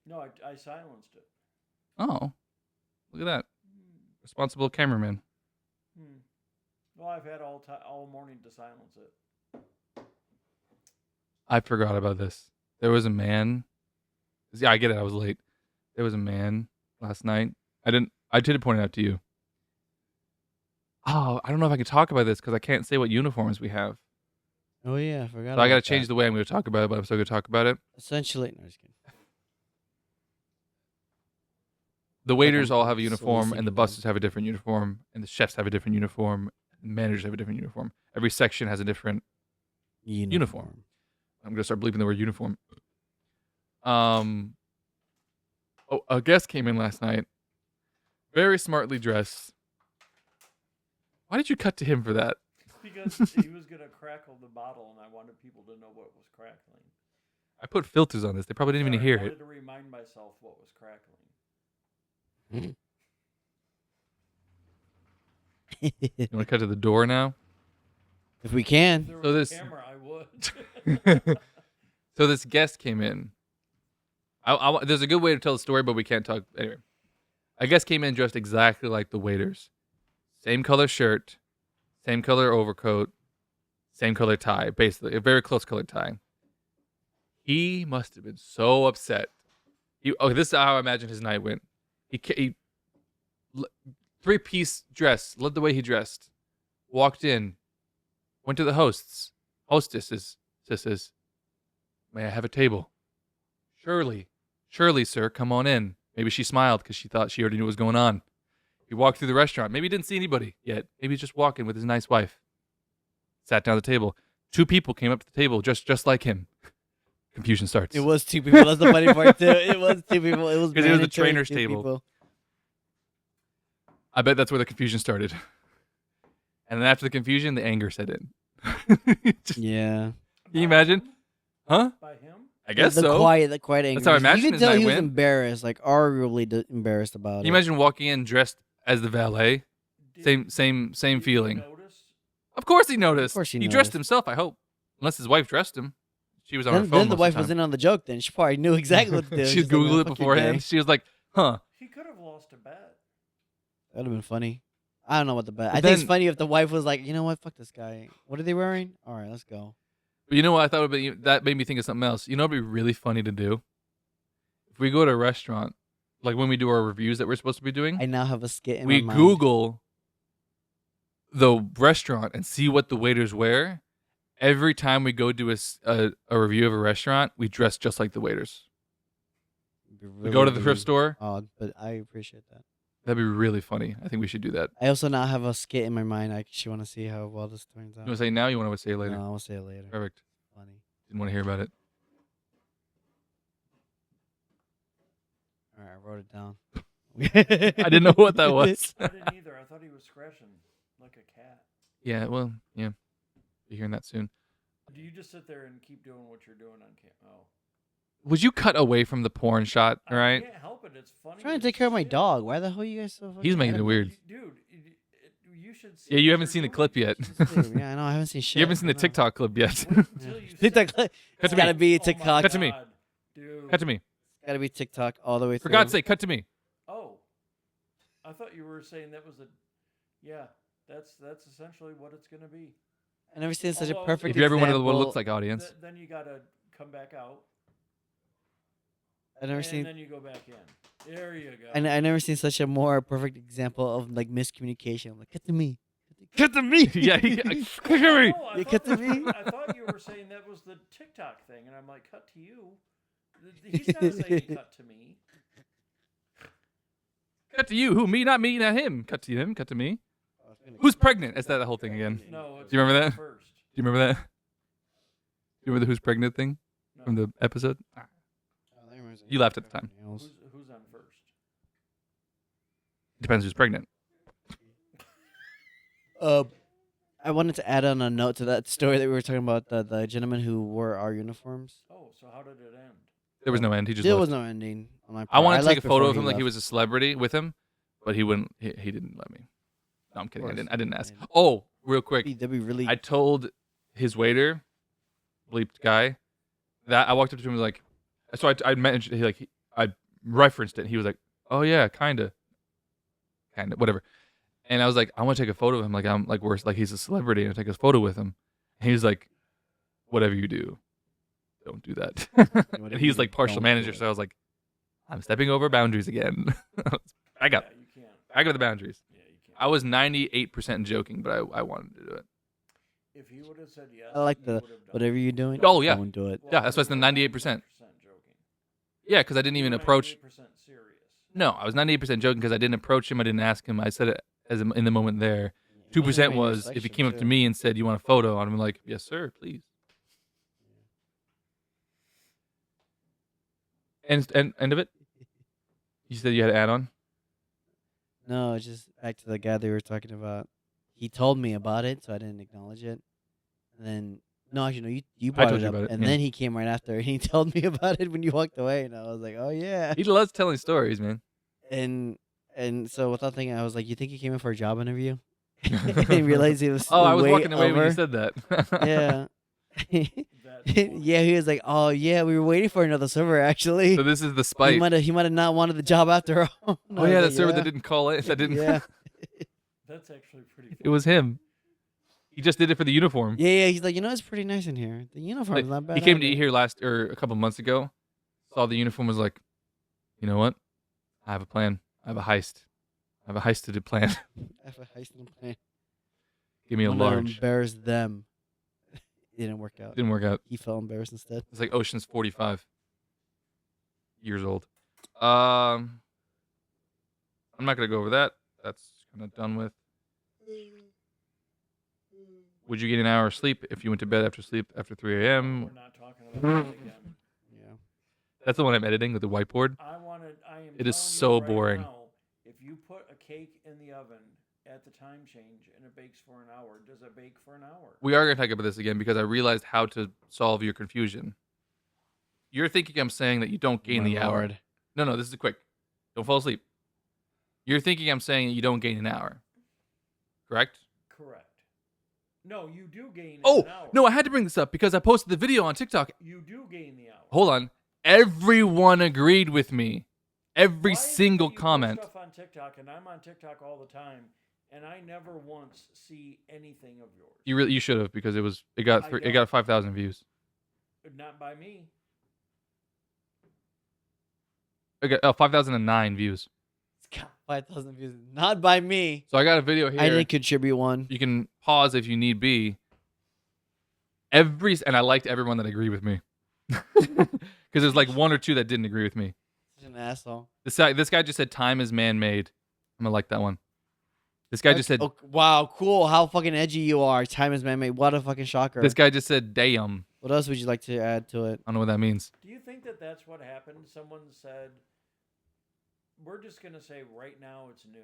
No, I silenced it. Oh. Look at that. Responsible cameraman. Well, I've had all morning to silence it. I forgot about this. There was a man. Yeah, I get it. I was late. There was a man last night. I did point it out to you. Oh, I don't know if I can talk about this because I can't say what uniforms we have. Oh yeah, I forgot. So I got to about change that. the way I'm going to talk about it, but I'm still going to talk about it. Essentially, no, just kidding. The waiters I'm all have a slowly uniform, and the sinking down. buses have a different uniform, and the chefs have a different uniform, and the managers have a different uniform. Every section has a different. Uniform. I'm going to start bleeping the word uniform. Oh, a guest came in last night. Very smartly dressed. Why did you cut to him for that? Because he was going to crackle the bottle, and I wanted people to know what was crackling. I put filters on this. They probably didn't even hear I it. wanted to remind myself what was crackling. You want to cut to the door now? If we If can. there So was this- a camera, I would. So this guest came in. There's a good way to tell the story, but we can't talk. Anyway, a guest came in dressed exactly like the waiters. Same color shirt, same color overcoat, same color tie, basically. A very close colored tie. He must have been so upset. This is how I imagine his night went. He three-piece dress, loved the way he dressed. Walked in, went to the hostesses, sisters. May I have a table? Surely, sir, come on in. Maybe she smiled because she thought she already knew what was going on. He walked through the restaurant. Maybe he didn't see anybody yet. Maybe he's just walking with his nice wife. Sat down at the table. 2 people came up to the table just like him. Confusion starts. It was 2 people. That's the funny part too. It was 2 people. It was 'Cause it was the mandatory trainer's 2 table. people. I bet that's where the confusion started. And then after the confusion, the anger set in. Yeah. Can you imagine? Huh? By him? I guess the so. quiet anger. how I imagine You could his tell night he was went. embarrassed, like arguably embarrassed about Can it. you imagine walking in dressed as the valet? Did- Same did he feeling. notice? Of course he noticed. Of course he dressed noticed. himself, I hope. Unless his wife dressed him. She was on her Then, phone then the most wife of the was time. in on the joke. Then she probably knew exactly what to do. She She's like, Googled "Oh, it fuck your beforehand. day." She was like, huh. He could have lost a bet. That would have been funny. I don't know what the bet. But I think it's then- funny if the wife was like, you know what, fuck this guy. What are they wearing? All right, let's go. But you know what I thought would be? That made me think of something else. You know what would be really funny to do? If we go to a restaurant, like when we do our reviews that we're supposed to be doing, I now have a skit in we my mind. Google the restaurant and see what the waiters wear. Every time we go do a review of a restaurant, we dress just like the waiters. We go to the thrift store. Odd, but I appreciate that. That'd be really funny. I think we should do that. I also now have a skit in my mind. I actually want to see how well this turns out. You want to say it now? You want to say it later? No, I will say it later. Perfect. Funny. Didn't want to hear about it. All right, I wrote it down. I didn't know what that was. I didn't either. I thought he was scratching like a cat. Yeah, well, yeah. You're hearing that soon. Do you just sit there and keep doing what you're doing on camera? Oh. Would you cut away from the porn shot, all I right? can't help it. It's funny. I'm trying to as take care of my shit. dog. Why the hell are you guys so fucking He's making it weird. Dude, you should see Yeah, you what haven't you're seen the doing. clip yet. Yeah, I know. I haven't seen shit. You haven't seen the I know. TikTok clip yet. Wait until you TikTok sit- clip. Cut It's to gotta me. be Oh my TikTok. Cut to me. God, dude. Cut to me. It's gotta be TikTok all the way For through. God's sake, cut to me. Oh, I thought you were saying that was a. Yeah, that's essentially what it's gonna be. I never seen such a Although- perfect. If you ever wanted what it example- looks like, audience. Then you gotta come back out. I never and seen. then you go back in. There you go. I never seen such a more perfect example of like miscommunication. I'm like, cut to me. Cut to me. Yeah, cut to me. No, You cut to me? I thought you were saying that was the TikTok thing, and I'm like, cut to you. He's not saying cut to me. Cut to you. Who? Me? Not me. Not him. Cut to him. Cut to me. Who's pregnant? Is that the whole thing again? No, it's Do you remember that? first. Do you remember that? Do you remember the who's pregnant thing No. from the episode? You laughed at the time. Who's on first? Depends who's pregnant. I wanted to add on a note to that story that we were talking about the gentleman who wore our uniforms. Oh, so how did it end? There was no end. He just There left. was no ending on my part. I wanted to take left a photo before of him like he left. was a celebrity with him, but he wouldn't. He didn't let me. No, I'm kidding. I course. didn't ask. Yeah. Oh, real quick. That'd be really. I told his waiter, bleeped guy, that I walked up to him and was like, so I mentioned I referenced it. He was like, oh yeah, kinda, whatever. And I was like, I want to take a photo of him, like I'm like worse, like he's a celebrity, and take a photo with him. And he was like, whatever you do, don't do that. And he's like partial manager, so I was like, I'm stepping over boundaries again. I got Yeah, you can't. I got the boundaries. Yeah, you can't. I was 98% joking, but I wanted to do it. If he would have said yes, I like you the would have done whatever it. you're doing. Oh, yeah. Don't do it. Yeah, that's why it's the 98%. Joking. Yeah, because I didn't even You were approach. 98% serious. No, I was 98% joking because I didn't approach him. I didn't ask him. I said it as in the moment there. 2% was if he came up to me and said, "You want a photo?" I'm like, "Yes, sir, please." And end of it. You said you had to add on. No, it's just back to the guy they were talking about. He told me about it, so I didn't acknowledge it. And then, no, actually, no, you brought told it you up. about it, And yeah. then he came right after, and he told me about it when you walked away. And I was like, oh, yeah. He loves telling stories, man. And so without thinking, I was like, you think he came in for a job interview? And realized he was Oh, I was way walking away when you over. said that. Yeah. That's funny. Yeah, he was like, oh, yeah, we were waiting for another server, actually. So this is the He spite. might have not wanted the job after all. And I Oh was yeah, like, that server that didn't call it. That didn't. Yeah. That's actually pretty funny. It was him. He just did it for the uniform. Yeah, he's like, it's pretty nice in here. The uniform's Like, not bad. he came to either." eat here a couple months ago. Saw the uniform, was like, you know what? I have a plan. I have a heist. I have a heist to plan. I have a heist in the plan. Give me a Wanna large. embarrass them. It didn't work out. Didn't work out. He felt embarrassed instead. It's like Ocean's 45 years old. I'm not gonna go over that. That's kind of done with. Would you get an hour of sleep if you went to bed after 3 We're a.m.? not talking about that again. Yeah. That's the one I'm editing with the whiteboard. I am It is telling so you right boring. now, if you put a cake in the oven at the time change and it bakes for an hour, does it bake for an hour? We are gonna talk about this again because I realized how to solve your confusion. You're thinking I'm saying that you don't gain My the hour. lord. No, this is quick. Don't fall asleep. You're thinking I'm saying that you don't gain an hour. Correct? Correct. No, you do gain Oh, an hour. no, I had to bring this up because I posted the video on TikTok. You do gain the hour. Hold on. Everyone agreed with me. Every Why is it that single you post comment. Stuff on TikTok, and I'm on TikTok all the time, and I never once see anything of yours. You should have because it I got 5,000 views. Not by me. It got 5,009 views. got 5,000 views. Not by me. So I got a video here. I didn't contribute one. You can pause if you need be. And I liked everyone that agreed with me. Because there's like one or two that didn't agree with me. Such an asshole. This guy just said time is man-made. I'm going to like that one. This guy just said... Oh, wow, cool. How fucking edgy you are. Time is man-made. What a fucking shocker. This guy just said, damn. What else would you like to add to it? I don't know what that means. Do you think that that's what happened? Someone said, we're just going to say right now it's noon.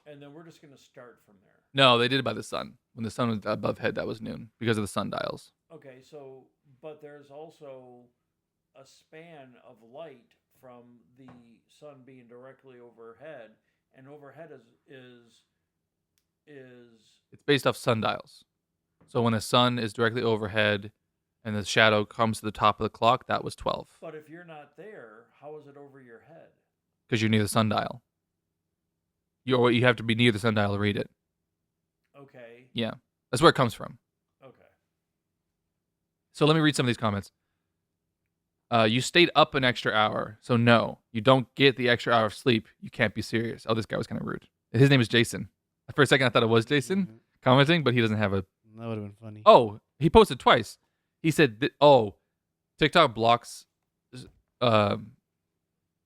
And then we're just going to start from there. No, they did it by the sun. When the sun was above head, that was noon. Because of the sundials. Okay, so, but there's also a span of light from the sun being directly overhead. And overhead is It's based off sundials. So when the sun is directly overhead and the shadow comes to the top of the clock, that was 12. But if you're not there, how is it over your head? Because you're near the sundial. You have to be near the sundial to read it. Okay. Yeah. That's where it comes from. Okay. So let me read some of these comments. You stayed up an extra hour. So no, you don't get the extra hour of sleep. You can't be serious. Oh, this guy was kind of rude. His name is Jason. For a second, I thought it was Jason commenting, but he doesn't have a... That would have been funny. Oh, he posted twice. He said, TikTok blocks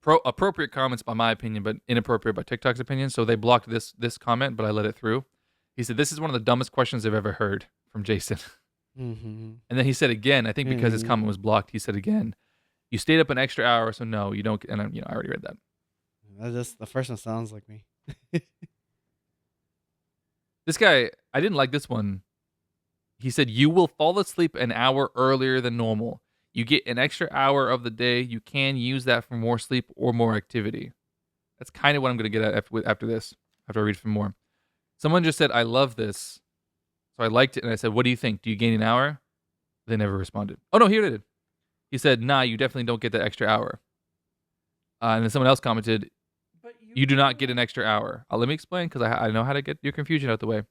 appropriate comments by my opinion, but inappropriate by TikTok's opinion. So they blocked this comment, but I let it through. He said, this is one of the dumbest questions I've ever heard from Jason. Mm-hmm. And then he said again, I think because his comment was blocked, he said again, you stayed up an extra hour, so no, you don't. And I already read that. The first one sounds like me. This guy, I didn't like this one. He said, you will fall asleep an hour earlier than normal. You get an extra hour of the day. You can use that for more sleep or more activity. That's kind of what I'm going to get at after this, after I read some more. Someone just said, I love this. So I liked it, and I said, what do you think? Do you gain an hour? They never responded. Oh, no, here it is. He said, nah, you definitely don't get that extra hour. And then someone else commented, But you do not get an extra hour. Let me explain, because I know how to get your confusion out the way.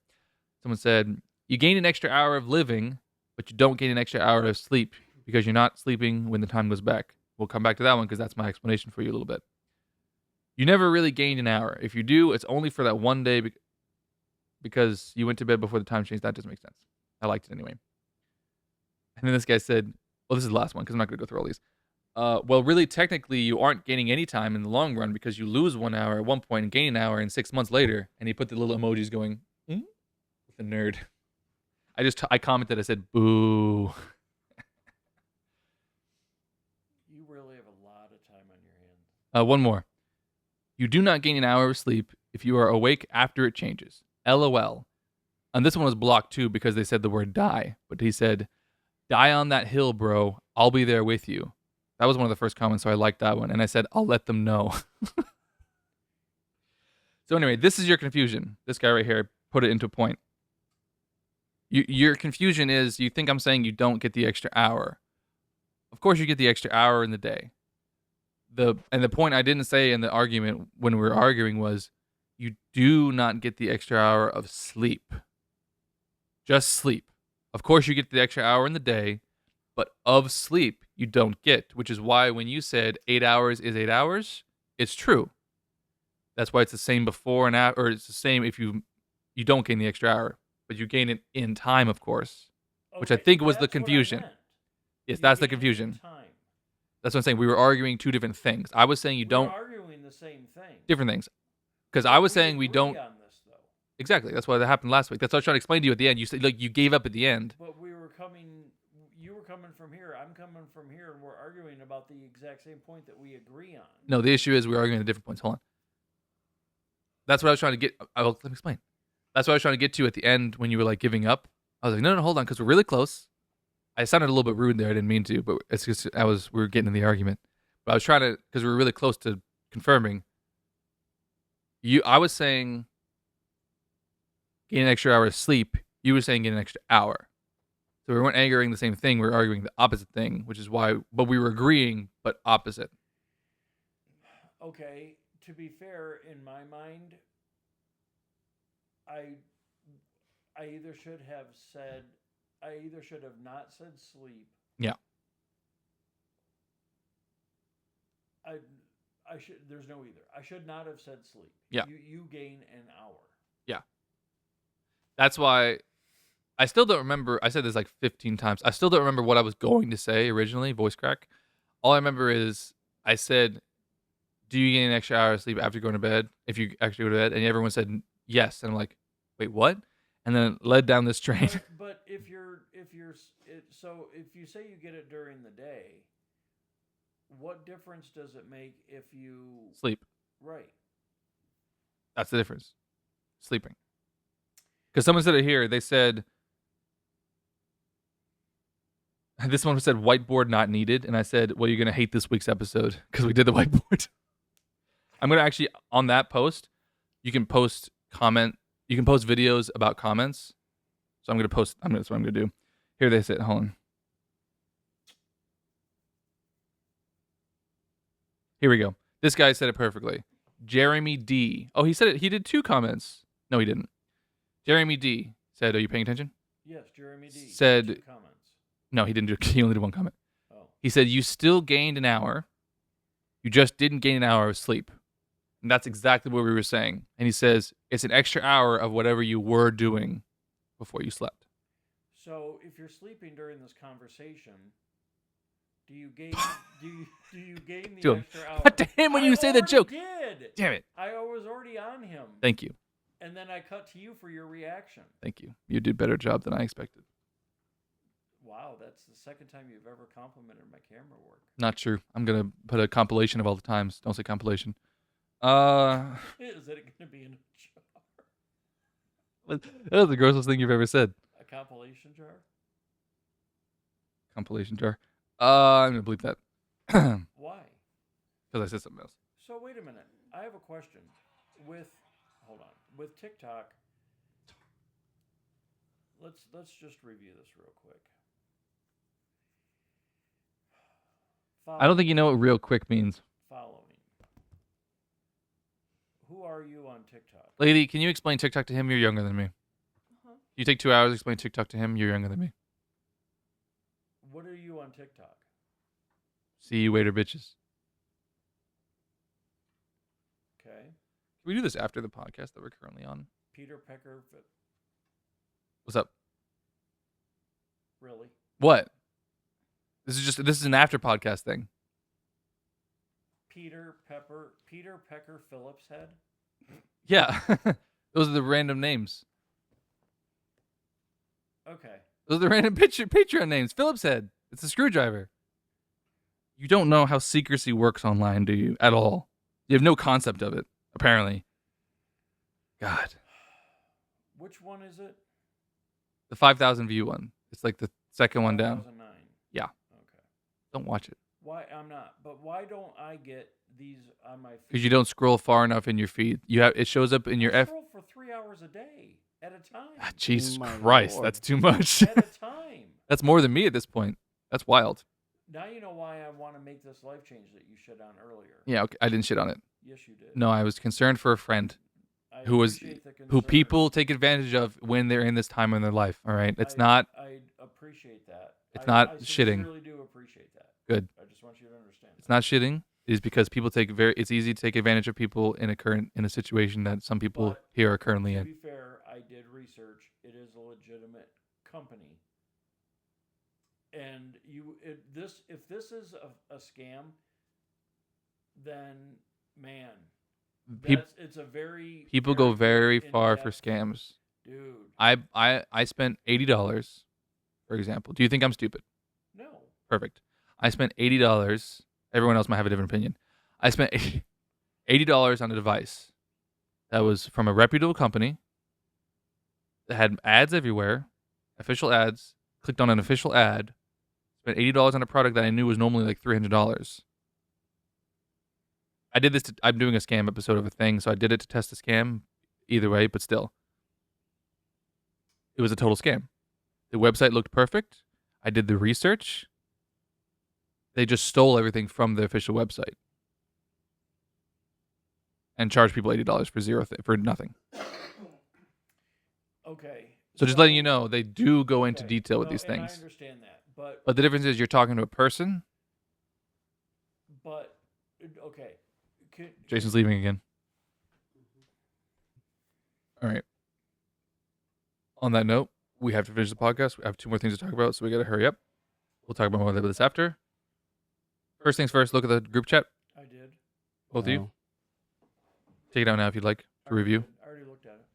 Someone said, you gain an extra hour of living, but you don't gain an extra hour of sleep because you're not sleeping when the time goes back. We'll come back to that one because that's my explanation for you a little bit. You never really gained an hour. If you do, it's only for that one day because you went to bed before the time changed. That doesn't make sense. I liked it anyway. And then this guy said, well, this is the last one because I'm not going to go through all these. Well, really, technically, you aren't gaining any time in the long run because you lose 1 hour at one point and gain an hour and 6 months later. And he put the little emojis going, with the nerd. I commented, I said, boo. You really have a lot of time on your hands. One more. You do not gain an hour of sleep if you are awake after it changes. LOL. And this one was blocked too because they said the word die. But he said, die on that hill, bro. I'll be there with you. That was one of the first comments, so I liked that one. And I said, I'll let them know. So anyway, this is your confusion. This guy right here put it into a point. Your confusion is you think I'm saying you don't get the extra hour. Of course you get the extra hour in the day. And the point I didn't say in the argument when we were arguing was you do not get the extra hour of sleep. Just sleep. Of course you get the extra hour in the day, but of sleep you don't get, which is why when you said 8 hours is 8 hours, it's true. That's why it's the same before and after, or it's the same if you don't gain the extra hour, but you gain it in time, of course, which I think was the that's what I confusion. meant. Yes, You that's the gain confusion. time. That's what I'm saying. We were arguing two different things. I was saying you don't, We're arguing the same thing. different things. Because I was saying we agree don't, on this, though. exactly. That's why that happened last week. That's what I was trying to explain to you at the end. You said, like, you gave up at the end. But you were coming from here, I'm coming from here, and we're arguing about the exact same point that we agree on. No, the issue is we're arguing at different points. Hold on. That's what I was trying to get. Let me explain. That's what I was trying to get to at the end when you were like giving up. I was like, no, hold on, because we're really close. I sounded a little bit rude there. I didn't mean to, but it's just we were getting in the argument. But I was trying to, because we were really close to confirming. I was saying getting an extra hour of sleep. You were saying getting an extra hour. So we weren't arguing the same thing. We were arguing the opposite thing, which is why. But we were agreeing, but opposite. Okay, to be fair, in my mind, I either should have not said sleep. Yeah. There's no either. I should not have said sleep. Yeah. You gain an hour. That's why I still don't remember. I said this like 15 times. I still don't remember what I was going to say originally, voice crack. All I remember is I said, do you get an extra hour of sleep after going to bed? If you actually go to bed? And everyone said yes. And I'm like, wait, what? And then it led down this train. But if you say you get it during the day, what difference does it make if you Sleep. Right. That's the difference. Sleeping. Because someone said it here. They said, this one said whiteboard not needed. And I said, well, you're going to hate this week's episode because we did the whiteboard. I'm going to actually, on that post, you can post videos about comments. So that's what I'm going to do. Here they said, hold on. Here we go. This guy said it perfectly. Jeremy D. Oh, he said it. He did 2 comments. No, he didn't. Jeremy D said, are you paying attention? Yes, Jeremy D. Said, 2 comments. No, he didn't do. He only did 1 comment. Oh. He said, you still gained an hour. You just didn't gain an hour of sleep. And that's exactly what we were saying. And he says, it's an extra hour of whatever you were doing before you slept. So if you're sleeping during this conversation, do you gain the Dude, extra hour? cut to him when you say the joke. Did. Damn it. I was already on him. Thank you. And then I cut to you for your reaction. Thank you. You did a better job than I expected. Wow, that's the second time you've ever complimented my camera work. Not true. I'm going to put a compilation of all the times. Don't say compilation. Is it going to be in a jar? That was the grossest thing you've ever said. A compilation jar? Compilation jar. I'm going to bleep that. Why? Because I said something else. So wait a minute. I have a question. With TikTok, let's just review this real quick. I don't think you know what real quick means. Following. Who are you on TikTok? Lady, can you explain TikTok to him? You're younger than me. Uh-huh. You take 2 hours to explain TikTok to him. You're younger than me. What are you on TikTok? See you later, bitches. Okay. Can we do this after the podcast that we're currently on? Peter Pecker. What's up? Really? What? This is an after podcast thing. Peter Pecker Phillips head? Yeah. Those are the random names. Okay. Those are the random Patreon names. Phillips head. It's a screwdriver. You don't know how secrecy works online, do you? At all. You have no concept of it, apparently. God. Which one is it? The 5,000 view one. It's like the second one down. 2009. Yeah. Okay. Don't watch it. Why? I'm not. But why don't I get these on my feed? Because you don't scroll far enough in your feed. It shows up in your I scroll for 3 hours a day at a time. Ah, Jesus My Christ, Lord. that's too much. At a time. That's more than me at this point. That's wild. Now you know why I want to make this life change that you shit on earlier. Yeah, okay. I didn't shit on it. Yes, you did. No, I was concerned for a friend I who appreciate the who concern. people take advantage of when they're in this time in their life. All right, it's I not. I appreciate that. It's I not shitting. I really do appreciate that. Good. I just want you to understand. It's not shitting. It is because people it's easy to take advantage of people in a situation that some people But here are currently To in. be fair, I did research. It is a legitimate company. And if this is a scam, then man, it's a very People go very far for in-depth- scams. dude. I spent $80, for example. Do you think I'm stupid? No, Perfect. I spent $80. Everyone else might have a different opinion. I spent $80 on a device that was from a reputable company that had ads everywhere, official ads. Clicked on an official ad, spent $80 on a product that I knew was normally like $300. I did this. I'm doing a scam episode of a thing, so I did it to test the scam. Either way, but still, it was a total scam. The website looked perfect. I did the research. They just stole everything from the official website and charged people $80 for nothing. okay. So just letting you know, they do go into detail with No, these and things. I understand that, but But the difference is you're talking to a person. okay, Jason's leaving again. All right. On that note, we have to finish the podcast. We have 2 more things to talk about, so we got to hurry up. We'll talk about more of this after. First things first, look at the group chat. I did. Both of you. Take it out now if you'd like to review. I already looked at it.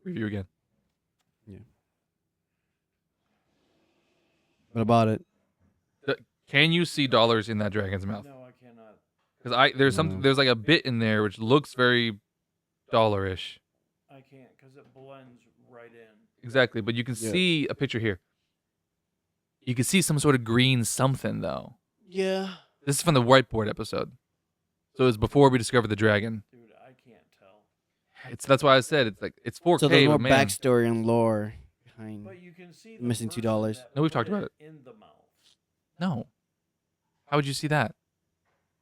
Review again. Yeah. What about it? Can you see dollars in that dragon's mouth? No, I cannot. Because there's like a bit in there which looks very dollar-ish. I can't because it blends right in. Exactly, but you can see a picture here. You can see some sort of green something though. Yeah. This is from the whiteboard episode, so it was before we discovered the dragon. Dude, I can't tell. That's why I said it's 4K. So there's more but man, backstory and lore behind. But you can see the Missing person $2. that No, we've put talked about it. in the mouth. no. How would you see that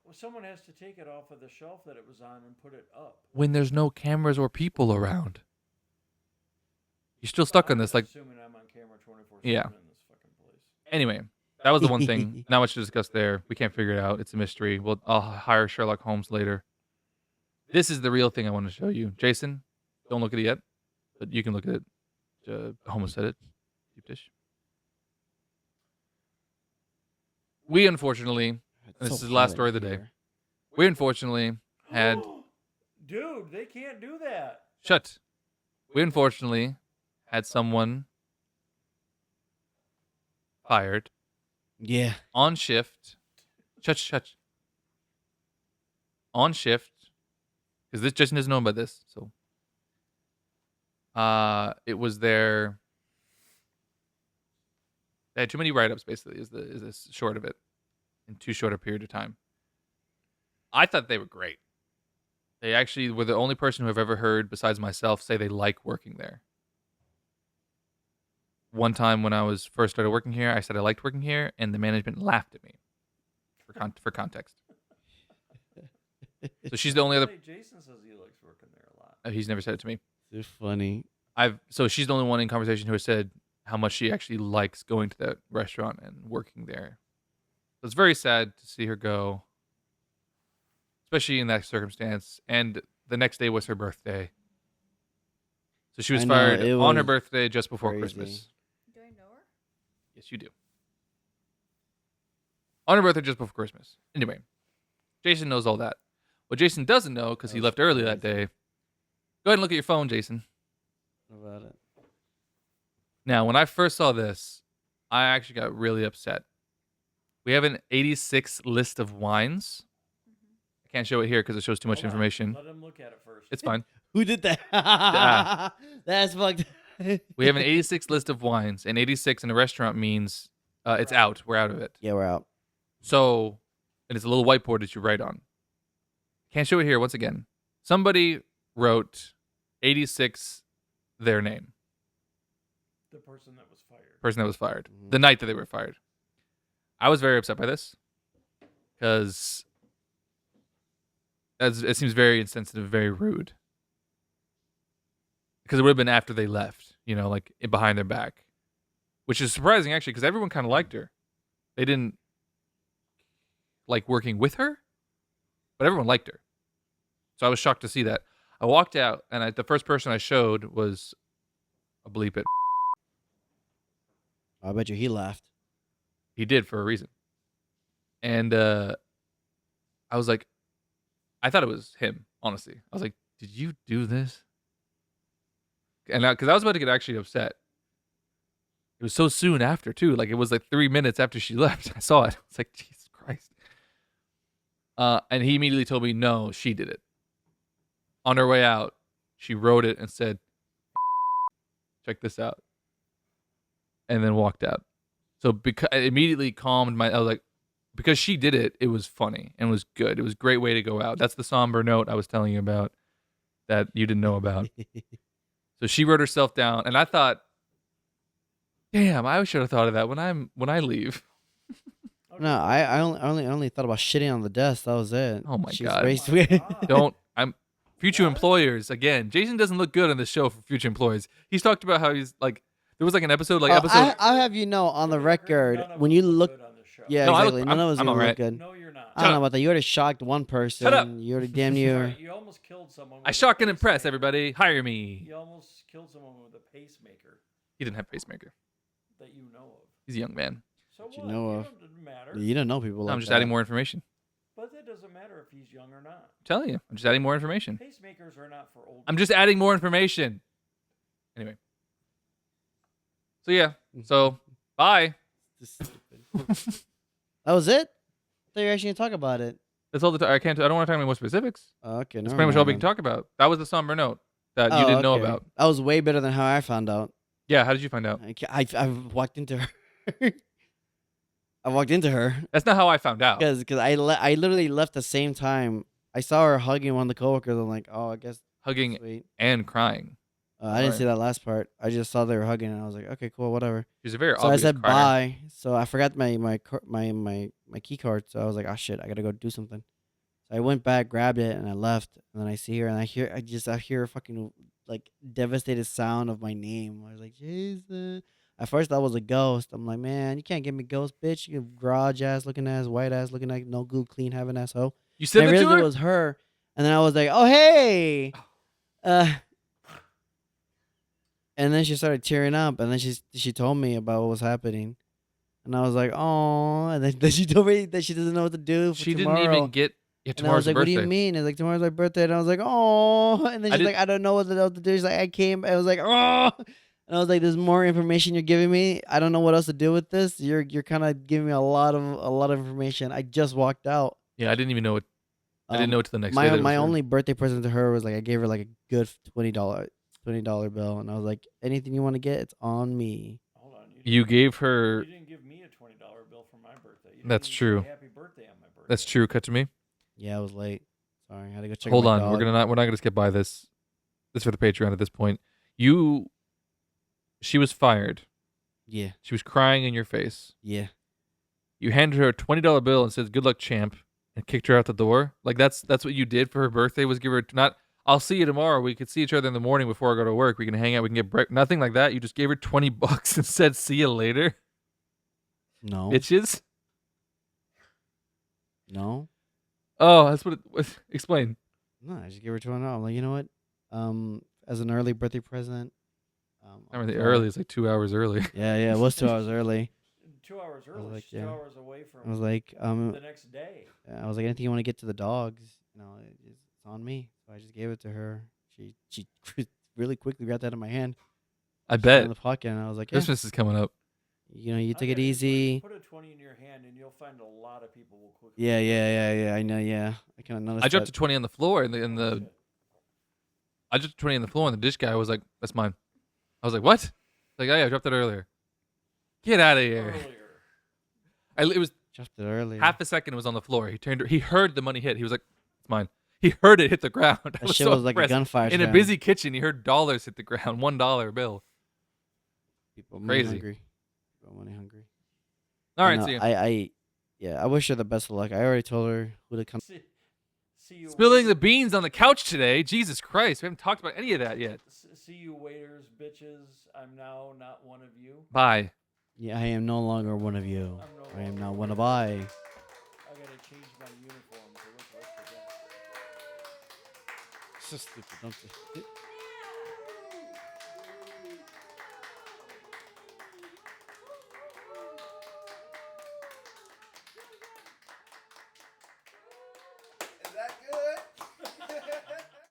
Well, someone has to take it off of the shelf that it was on and put it up. when there's no cameras or people around? You're still stuck on I'm this, like. assuming I'm on camera 24/7 Yeah. in this fucking place. Anyway, that was the one thing. Not much to discuss there. We can't figure it out. It's a mystery. I'll hire Sherlock Holmes later. This is the real thing I want to show you. Jason, don't look at it yet, but you can look at it. Almost said it. Deep dish. We unfortunately, this is the last story of the day. We unfortunately had. Dude, they can't do that. Shut. We unfortunately had someone fired Yeah. on shift. Shut. On shift. Because this Jason doesn't know about this. So it was their. They had too many write-ups, basically, is the short of it, in too short a period of time. I thought they were great. They actually were the only person who I've ever heard, besides myself, say they like working there. One time when I was first started working here, I said I liked working here, and the management laughed at me. For context. So she's the only other. Jason says he likes working there a lot. He's never said it to me. They're funny. So she's the only one in conversation who has said how much she actually likes going to that restaurant and working there. So it's very sad to see her go, especially in that circumstance. And the next day was her birthday. So she was I know, fired it on her was birthday just before crazy. Christmas. Do I know her? Yes, you do. On her birthday just before Christmas. Anyway, Jason knows all that. What Jason doesn't know, because he left early that day, go ahead and look at your phone, Jason. What about it? Now, when I first saw this, I actually got really upset. We have an 86 list of wines. I can't show it here because it shows too much Hold on, information. Let him look at it first. It's fine. Who did that? That's fucked. We have an 86 list of wines, and 86 in a restaurant means it's out. We're out of it. Yeah, we're out. So, and it's a little whiteboard that you write on. Can't show it here once again. Somebody wrote 86 their name. The person that was fired. Person that was fired. Mhm. The night that they were fired. I was very upset by this because it seems very insensitive, very rude. Because it would have been after they left, like behind their back, which is surprising actually because everyone kind of liked her. They didn't like working with her, but everyone liked her. So I was shocked to see that. I walked out, and the first person I showed was a bleep it. I bet you he laughed. He did for a reason. And I was like, I thought it was him, honestly. I was like, did you do this? And because I was about to get actually upset. It was so soon after, too. Like, it was like 3 minutes after she left. I saw it. I was like, Jesus Christ. And he immediately told me, no, she did it. On her way out, she wrote it and said, check this out. And then walked out. So because it immediately calmed I was like, because she did it, it was funny and was good. It was a great way to go out. That's the somber note I was telling you about that you didn't know about. So she wrote herself down, and I thought, damn, I should have thought of that when I leave. No, I only thought about shitting on the desk. That was it. Oh my She's God. raised Oh my weird. God. I'm future employers again. Jason doesn't look good on this show for future employees. He's talked about how he's like there was like an episode I have you know on the record None of when us you look look good on the show. Yeah, No, I look- exactly. None of us I'm gonna alright. look good. No, you're not. I don't know about that. You already shocked one person. Shut up. You already damn That's near. right, you almost killed someone. I with a shock and impress, pacemaker. everybody. Hire me. You almost killed someone with a pacemaker He didn't have a pacemaker. that you know of. He's a young man. So That you what? know of. Doesn't matter. You don't know people like I'm just that. adding more information. But that doesn't matter if he's young or not. I'm telling you. I'm just adding more information. Pacemakers are not for old. I'm just adding more information. Anyway. So yeah. So bye. This is stupid. That was it? I thought you were actually gonna talk about it. That's all the time. I don't want to talk any more specifics. Oh, okay, That's never pretty much all mind we can then. talk about. That was the somber note that you Oh, didn't know okay. about. That was way better than how I found out. Yeah. How did you find out? I walked into her. I walked into her That's not how I found out. because I literally left the same time. I saw her hugging one of the coworkers. I'm like, oh, I guess Hugging sweet. and crying. I didn't see that last part. I just saw they were hugging, and I was like, okay, cool, whatever. She's a very So I obvious said crier. bye. So I forgot my key card. So I was like, oh shit, I gotta go do something. So I went back, grabbed it, and I left. And then I see her, and I hear a fucking like devastated sound of my name. I was like, Jason. At first, that was a ghost. I'm like, man, you can't give me ghost, bitch. You garage ass looking ass, white ass looking like no good, clean having ass hoe. You said And I that to realized her? it was her. And then I was like, oh hey. And then she started tearing up, and then she told me about what was happening, and I was like, oh. And then she told me that she doesn't know what to do for She tomorrow. didn't even get. Yeah, And I tomorrow's was like, her what do birthday. you mean? It's like, tomorrow's my birthday. And I was like, oh. And then I she's did- like, I don't know what to do. She's like, I came. I was like, oh. And I was like, there's more information you're giving me. I don't know what else to do with this. You're kind of giving me a lot of information. I just walked out. Yeah, I didn't even know it. I didn't know it till the next day. My that it was my her. only birthday present to her was like I gave her like a good $20 bill, and I was like, anything you want to get, it's on me. Hold on. You gave her. You didn't give me a $20 bill for my birthday. You didn't That's even true. say happy birthday on my birthday. That's true. Cut to me. Yeah, I was late. Sorry, I had to go check. Hold my on. dog. We're not gonna skip by this. This is for the Patreon at this point. She was fired. Yeah, She was crying in your face. yeah. You handed her a $20 bill and said, "Good luck, champ," and kicked her out the door. Like that's what you did for her birthday, was give her not. I'll see you tomorrow. We could see each other in the morning before I go to work. We can hang out. We can get break. Nothing like that. You just gave her $20 and said, "See you later, No, bitches." no, Oh, that's what it was. Explain. no. I just gave her $20. I'm like, you know what? As an early birthday present. I remember the Friday- early. It's like 2 hours early. Yeah, it was 2 hours early. 2 hours I was early. like, She's 2 yeah. hours away from I was like, the next day. I was like, anything you want to get to the dogs, it's on me. So I just gave it to her. She really quickly got that in my hand. I She put it bet in the pocket, and I was like, yeah, Christmas is coming up. you I take it bet you easy. Put a 20 in your hand, and you'll find a lot of people will quickly. Yeah. I know. Yeah, I kind of noticed. I dropped that. a 20 on the floor, and Oh, the shit. I dropped a 20 on the floor, and the dish guy was like, "That's mine." I was like, "What?" Like, "Oh yeah, I dropped it earlier." Get out of here! Earlier. It was Dropped it earlier. half a second. It was on the floor. He heard the money hit. He was like, "It's mine." He heard it hit the ground. I That was shit so was like a impressed. gunfire. In a sound. busy kitchen. He heard dollars hit the ground. $1 bill. People money crazy. hungry. People money hungry. All right, No, see you. I wish her the best of luck. I already told her who to come. See you. Spilling the beans on the couch today. Jesus Christ, we haven't talked about any of that yet. See you, waiters, bitches. I'm now not one of you. Bye. Yeah, I am no longer one of you. I'm no I am longer now one one of of I. I gotta change my uniform to look like that. So stupid, don't you?